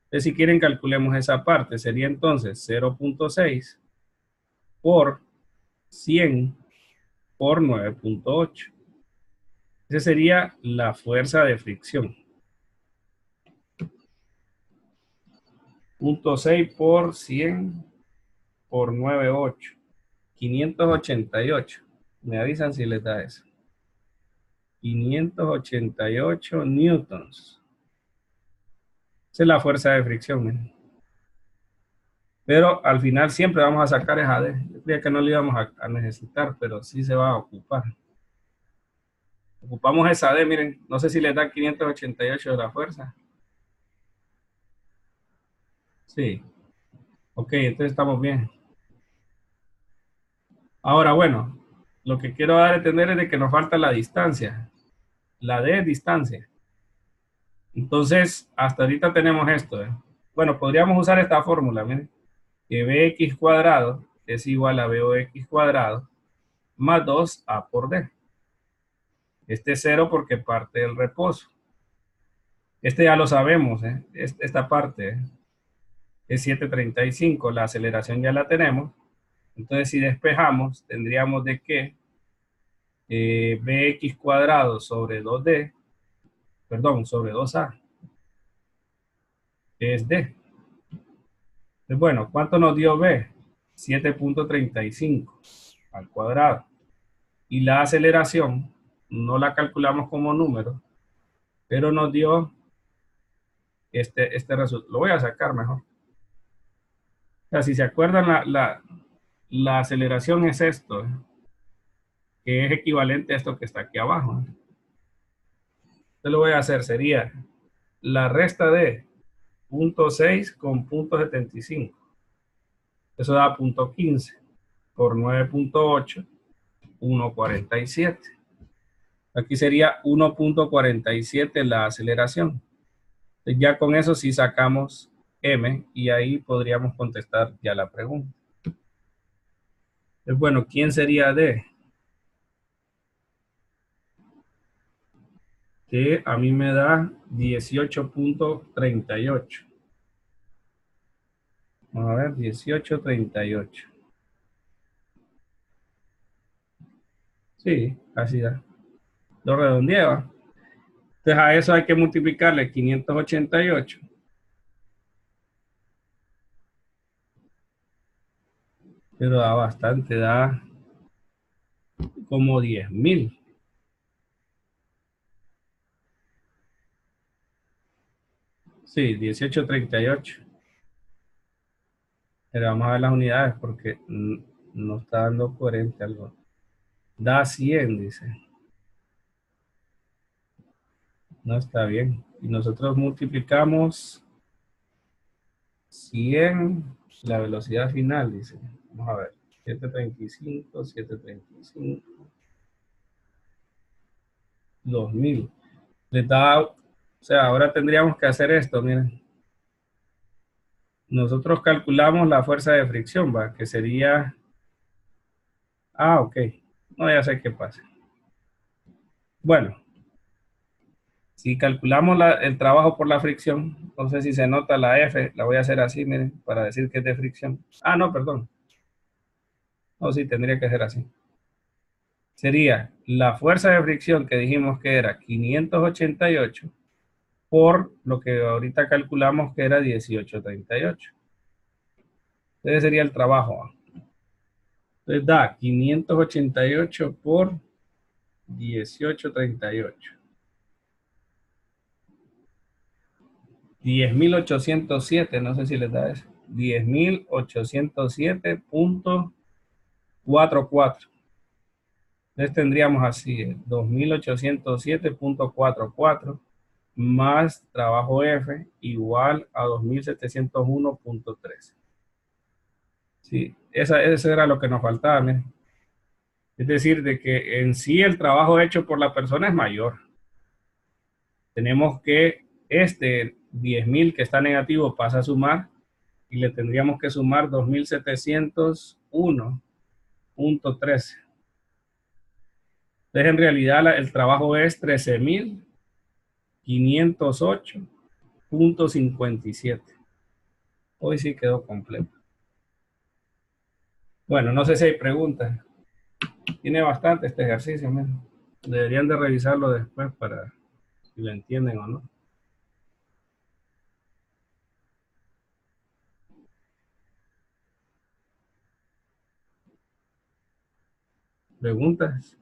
Entonces, si quieren, calculemos esa parte. Sería entonces 0.6 por 100 por 9.8. Esa sería la fuerza de fricción. 0.6 por 100 por 9.8. 588. Me avisan si les da eso. 588 newtons. Esa es la fuerza de fricción, ¿eh? Pero al final siempre vamos a sacar esa D. Yo creía que no lo íbamos a necesitar, pero sí se va a ocupar. Ocupamos esa D, miren, no sé si les da 588 de la fuerza. Sí. Ok, entonces estamos bien. Ahora, bueno, lo que quiero dar a entender es de que nos falta la distancia. La D es distancia. Entonces, hasta ahorita tenemos esto, ¿eh? Bueno, podríamos usar esta fórmula, miren, que bx cuadrado es igual a box cuadrado más 2a por d. Este es 0 porque parte del reposo. Este ya lo sabemos, ¿eh? Esta parte, ¿eh? Es 735, la aceleración ya la tenemos. Entonces, si despejamos, tendríamos de que bx cuadrado sobre 2d, perdón, sobre 2a, es d. Entonces, bueno, ¿cuánto nos dio b? 7.35 al cuadrado. Y la aceleración, no la calculamos como número, pero nos dio este resultado. Lo voy a sacar mejor. O sea, si se acuerdan, la aceleración es esto, ¿eh? Que es equivalente a esto que está aquí abajo, ¿eh? Entonces lo voy a hacer, sería la resta de 0.6 con 0.75. Eso da 0.15 por 9.8, 1.47. Aquí sería 1.47 la aceleración. Entonces ya con eso sí sacamos M y ahí podríamos contestar ya la pregunta. Entonces, bueno, ¿quién sería D? Que a mí me da 18.38. Vamos a ver, 18.38. Sí, así da. Lo redondeaba. Entonces a eso hay que multiplicarle 588. Pero da bastante, da como 10.000. Sí, 18.38. Pero vamos a ver las unidades porque no está dando coherente algo. Da 100, dice. No está bien. Y nosotros multiplicamos 100, la velocidad final, dice. Vamos a ver. 735, 735, 2000. Les da, o sea, ahora tendríamos que hacer esto, miren. Nosotros calculamos la fuerza de fricción, ¿va? Que sería... Ah, ok. No, ya sé qué pasa. Bueno, si calculamos el trabajo por la fricción, no sé si se nota la F, la voy a hacer así, miren, para decir que es de fricción. Ah, no, perdón. No, sí, tendría que ser así. Sería la fuerza de fricción que dijimos que era 588 por lo que ahorita calculamos que era 1838. Ese sería el trabajo, ¿va? Entonces da 588 por 1838. 10.807, no sé si les da eso. 10.807.44. Entonces tendríamos así, 2.807.44 más trabajo F igual a 2.701.13. Sí, eso era lo que nos faltaba, miren. Es decir, de que en sí el trabajo hecho por la persona es mayor. Tenemos que 10.000 que está negativo pasa a sumar y le tendríamos que sumar 2.701.13. Entonces en realidad el trabajo es 13.508.57. Hoy sí quedó completo. Bueno, no sé si hay preguntas. Tiene bastante este ejercicio, miren. Deberían de revisarlo después para si lo entienden o no. ¿Preguntas?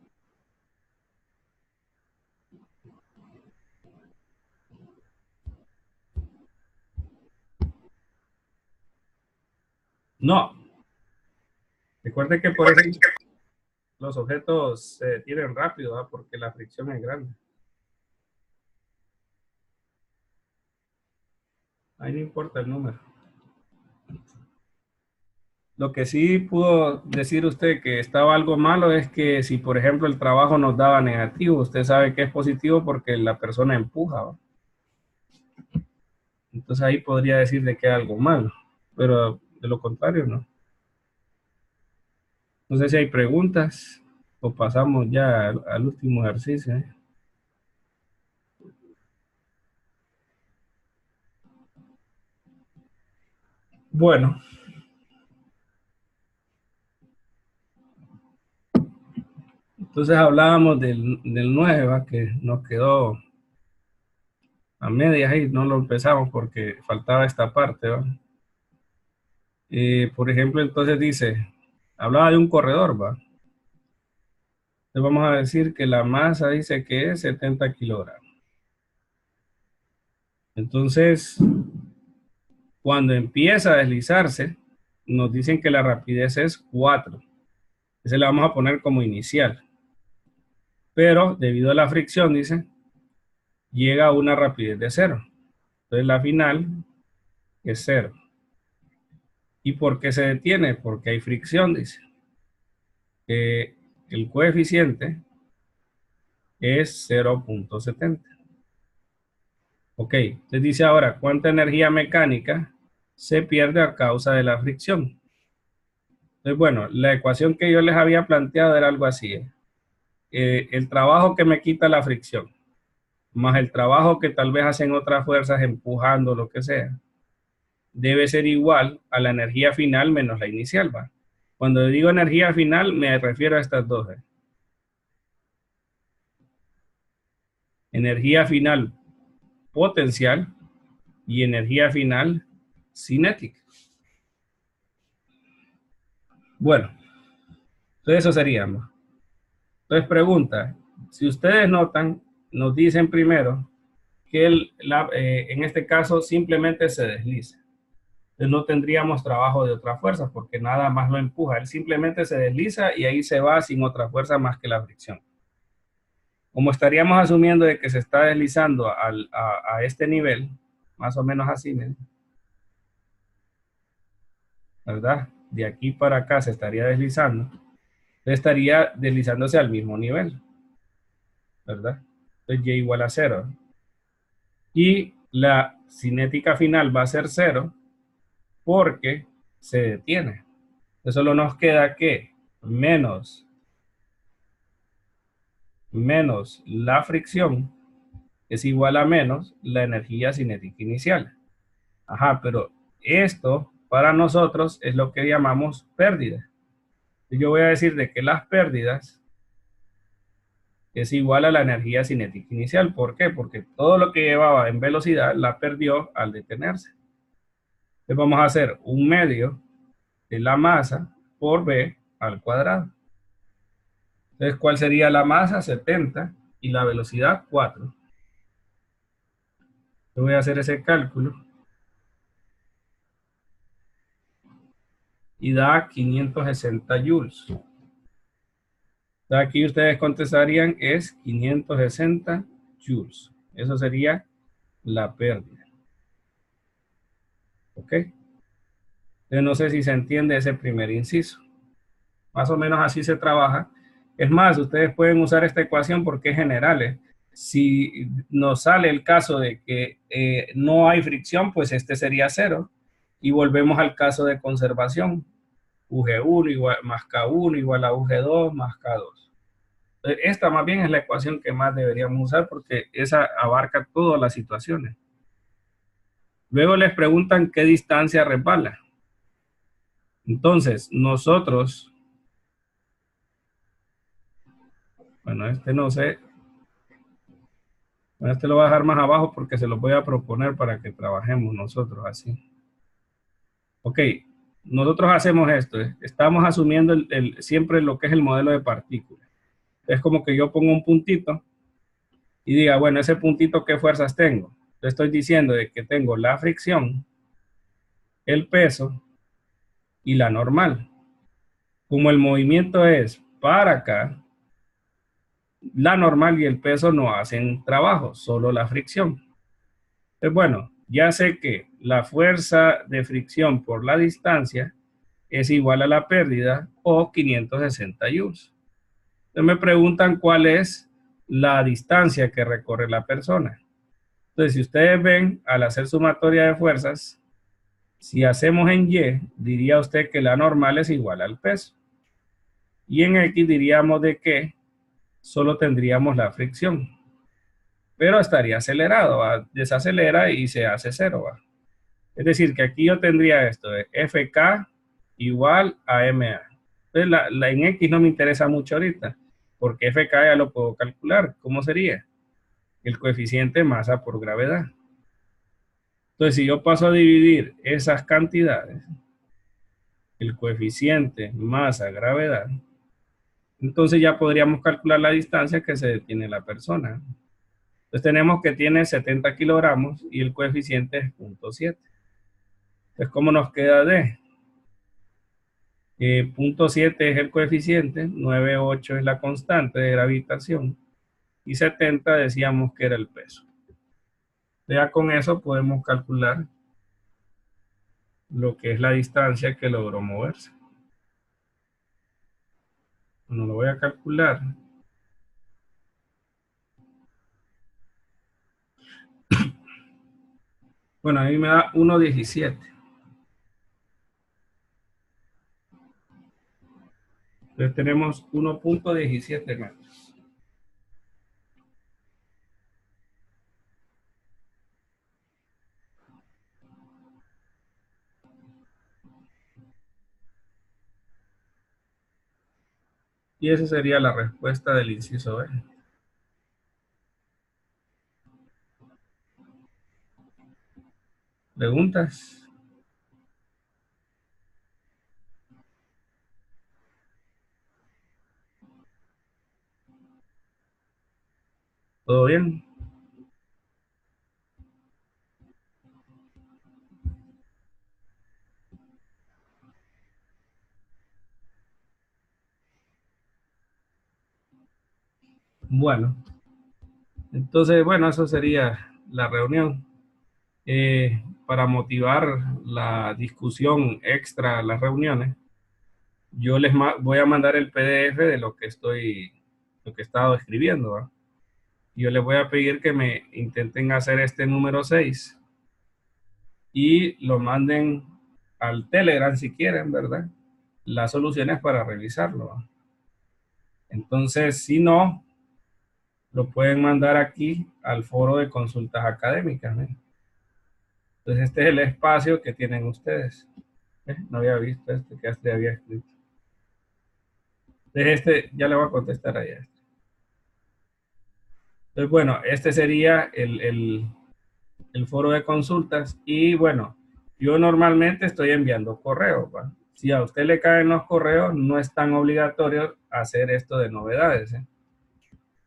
No. Recuerden que por eso los objetos se detienen rápido, ¿verdad? Porque la fricción es grande. Ahí no importa el número. Lo que sí pudo decir usted que estaba algo malo es que si, por ejemplo, el trabajo nos daba negativo, usted sabe que es positivo porque la persona empuja, ¿va? Entonces ahí podría decir de que hay algo malo, pero de lo contrario no. No sé si hay preguntas o pasamos ya al último ejercicio, ¿eh? Bueno. Entonces hablábamos del 9, ¿va? Que nos quedó a medias ahí, no lo empezamos porque faltaba esta parte, ¿va? Por ejemplo, entonces dice, hablaba de un corredor, ¿va? Entonces vamos a decir que la masa dice que es 70 kilogramos. Entonces, cuando empieza a deslizarse, nos dicen que la rapidez es 4. Ese le vamos a poner como inicial. Pero debido a la fricción, dice, llega a una rapidez de 0. Entonces la final es 0. ¿Y por qué se detiene? Porque hay fricción, dice. El coeficiente es 0.70. Ok, entonces dice ahora, ¿cuánta energía mecánica se pierde a causa de la fricción? Entonces, bueno, la ecuación que yo les había planteado era algo así. El trabajo que me quita la fricción, más el trabajo que tal vez hacen otras fuerzas empujando, lo que sea, debe ser igual a la energía final menos la inicial, ¿va? Cuando digo energía final, me refiero a estas dos. Energía final potencial y energía final cinética. Bueno, entonces eso sería, ¿no? Entonces pregunta, si ustedes notan, nos dicen primero que en este caso simplemente se desliza. Entonces no tendríamos trabajo de otra fuerza porque nada más lo empuja. Él simplemente se desliza y ahí se va sin otra fuerza más que la fricción. Como estaríamos asumiendo de que se está deslizando a este nivel, más o menos así, ¿no? ¿Verdad? De aquí para acá se estaría deslizando. Estaría deslizándose al mismo nivel, ¿verdad? Entonces y igual a 0. Y la cinética final va a ser 0 porque se detiene. Entonces solo nos queda que menos la fricción es igual a menos la energía cinética inicial. Ajá, pero esto para nosotros es lo que llamamos pérdida. Yo voy a decir de que las pérdidas es igual a la energía cinética inicial. ¿Por qué? Porque todo lo que llevaba en velocidad la perdió al detenerse. Entonces vamos a hacer un medio de la masa por b al cuadrado. Entonces, ¿cuál sería la masa? 70 y la velocidad 4. Yo voy a hacer ese cálculo y da 560 joules. Aquí ustedes contestarían es 560 joules. Eso sería la pérdida. ¿Ok? Entonces no sé si se entiende ese primer inciso. Más o menos así se trabaja. Es más, ustedes pueden usar esta ecuación porque es general. Si nos sale el caso de que no hay fricción, pues este sería 0. Y volvemos al caso de conservación. UG1 igual, más K1 igual a UG2 más K2. Esta más bien es la ecuación que más deberíamos usar porque esa abarca todas las situaciones. Luego les preguntan qué distancia resbala. Entonces, nosotros, bueno, este no sé, bueno, este lo voy a dejar más abajo porque se lo voy a proponer para que trabajemos nosotros así. Ok, nosotros hacemos esto, estamos asumiendo siempre lo que es el modelo de partículas. Es como que yo pongo un puntito y diga, bueno, ese puntito, ¿qué fuerzas tengo? Le estoy diciendo de que tengo la fricción, el peso y la normal. Como el movimiento es para acá, la normal y el peso no hacen trabajo, solo la fricción. Pues bueno, ya sé que la fuerza de fricción por la distancia es igual a la pérdida o 560 joules. Entonces me preguntan cuál es la distancia que recorre la persona. Entonces, si ustedes ven, al hacer sumatoria de fuerzas, si hacemos en Y, diría usted que la normal es igual al peso. Y en X diríamos de que solo tendríamos la fricción. Pero estaría acelerado, ¿va? Desacelera y se hace 0, ¿va? Es decir, que aquí yo tendría esto de FK igual a MA. Entonces, en X no me interesa mucho ahorita, porque FK ya lo puedo calcular. ¿Cómo sería? El coeficiente masa por gravedad. Entonces, si yo paso a dividir esas cantidades, el coeficiente masa gravedad, entonces ya podríamos calcular la distancia que se detiene la persona. Entonces tenemos que tiene 70 kilogramos y el coeficiente es 0.7. Entonces, ¿cómo nos queda de? 0.7 es el coeficiente, 9,8 es la constante de gravitación y 70 decíamos que era el peso. Ya con eso podemos calcular lo que es la distancia que logró moverse. No lo voy a calcular. Bueno, a mí me da 1,17. Entonces tenemos 1.17 metros. Y esa sería la respuesta del inciso B. ¿Preguntas? ¿Todo bien? Bueno, entonces, bueno, eso sería la reunión. Para motivar la discusión extra a las reuniones, yo les voy a mandar el PDF de lo que lo que he estado escribiendo, ¿va? Yo les voy a pedir que me intenten hacer este número 6 y lo manden al Telegram si quieren, ¿verdad? Las soluciones para revisarlo, ¿va? Entonces, si no, lo pueden mandar aquí al foro de consultas académicas, ¿no? Entonces, este es el espacio que tienen ustedes. No había visto este que hasta había escrito. Entonces, este ya le voy a contestar ahí. Entonces, bueno, este sería el foro de consultas. Y bueno, yo normalmente estoy enviando correos, ¿va? Si a usted le caen los correos, no es tan obligatorio hacer esto de novedades, ¿eh?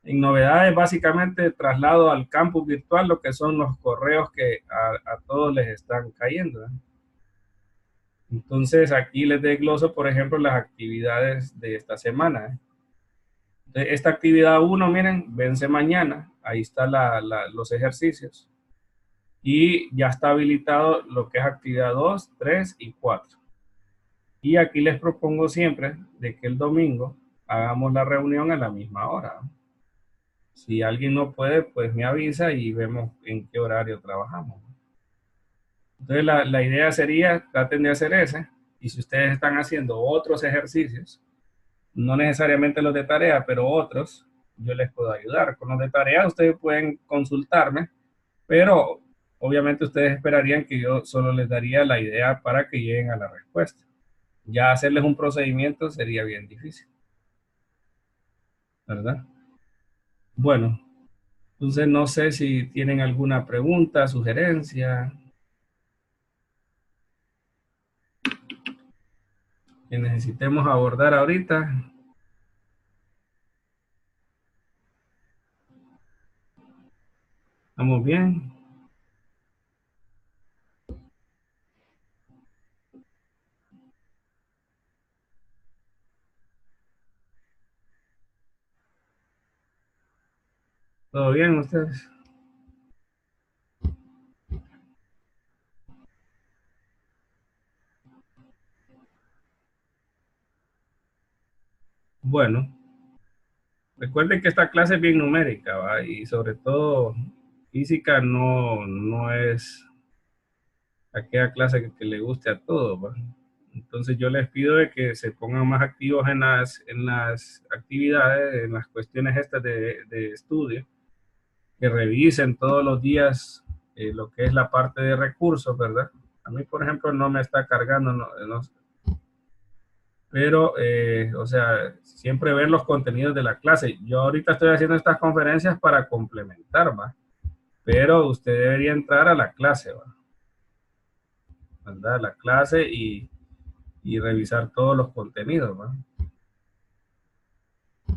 En novedades, básicamente traslado al campus virtual lo que son los correos que a todos les están cayendo, ¿eh? Entonces, aquí les desgloso, por ejemplo, las actividades de esta semana, ¿eh? Entonces, esta actividad 1, miren, vence mañana. Ahí están los ejercicios. Y ya está habilitado lo que es actividad 2, 3 y 4. Y aquí les propongo siempre de que el domingo hagamos la reunión a la misma hora. Si alguien no puede, pues me avisa y vemos en qué horario trabajamos. Entonces la idea sería, traten de hacer ese. Y si ustedes están haciendo otros ejercicios, no necesariamente los de tarea, pero otros, yo les puedo ayudar. Con los de tarea ustedes pueden consultarme, pero obviamente ustedes esperarían que yo solo les daría la idea para que lleguen a la respuesta. Ya hacerles un procedimiento sería bien difícil, ¿verdad? Bueno, entonces no sé si tienen alguna pregunta, sugerencia que necesitemos abordar ahorita. ¿Estamos bien? ¿Todo bien ustedes? Bueno, recuerden que esta clase es bien numérica, ¿va? Y sobre todo física no es aquella clase que le guste a todos, ¿va? Entonces yo les pido de que se pongan más activos en las actividades, en las cuestiones estas de estudio, que revisen todos los días lo que es la parte de recursos, ¿verdad? A mí, por ejemplo, no me está cargando, pero, o sea, siempre ver los contenidos de la clase. Yo ahorita estoy haciendo estas conferencias para complementar, ¿va? Pero usted debería entrar a la clase, ¿va? ¿Verdad? La clase y revisar todos los contenidos, ¿va?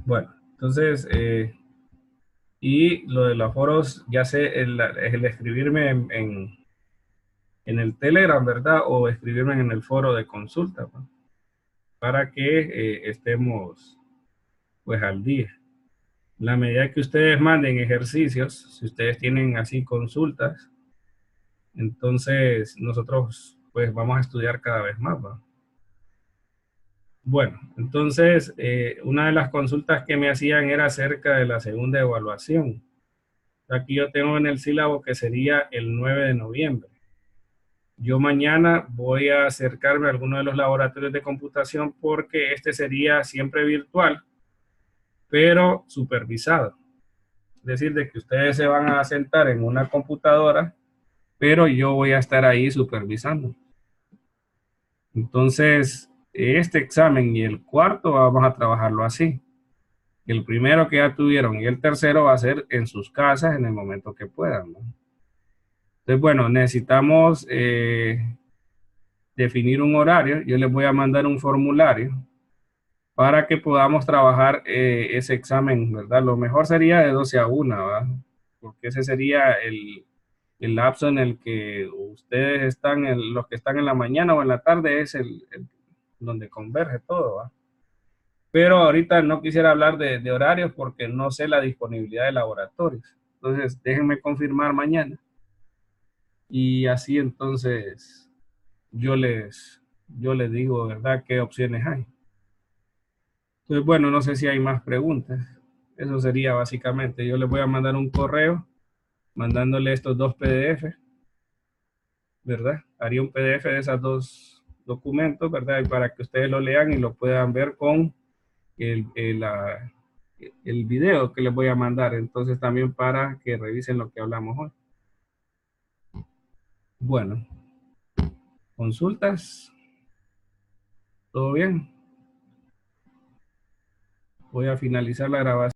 Bueno, entonces, y lo de los foros, ya sé, el escribirme en el Telegram, ¿verdad? O escribirme en el foro de consulta, ¿va? Para que estemos, pues, al día. En la medida que ustedes manden ejercicios, si ustedes tienen así consultas, entonces nosotros, pues, vamos a estudiar cada vez más, ¿va? Bueno, entonces, una de las consultas que me hacían era acerca de la segunda evaluación. Aquí yo tengo en el sílabo que sería el 9 de noviembre. Yo mañana voy a acercarme a alguno de los laboratorios de computación porque este sería siempre virtual, pero supervisado. Es decir, de que ustedes se van a sentar en una computadora, pero yo voy a estar ahí supervisando. Entonces, este examen y el cuarto vamos a trabajarlo así. El primero que ya tuvieron y el tercero va a ser en sus casas en el momento que puedan, ¿no? Entonces, bueno, necesitamos definir un horario. Yo les voy a mandar un formulario para que podamos trabajar ese examen, ¿verdad? Lo mejor sería de 12 a 1, ¿verdad? Porque ese sería el lapso en el que ustedes están, los que están en la mañana o en la tarde, es donde converge todo, ¿va? Pero ahorita no quisiera hablar de horarios porque no sé la disponibilidad de laboratorios. Entonces, déjenme confirmar mañana. Y así entonces yo les digo, ¿verdad?, qué opciones hay. Entonces, bueno, no sé si hay más preguntas. Eso sería básicamente. Yo les voy a mandar un correo mandándole estos dos PDF, ¿verdad? Haría un PDF de esos dos documentos, ¿verdad? Y para que ustedes lo lean y lo puedan ver con el video que les voy a mandar. Entonces también para que revisen lo que hablamos hoy. Bueno, consultas. ¿Todo bien? Voy a finalizar la grabación.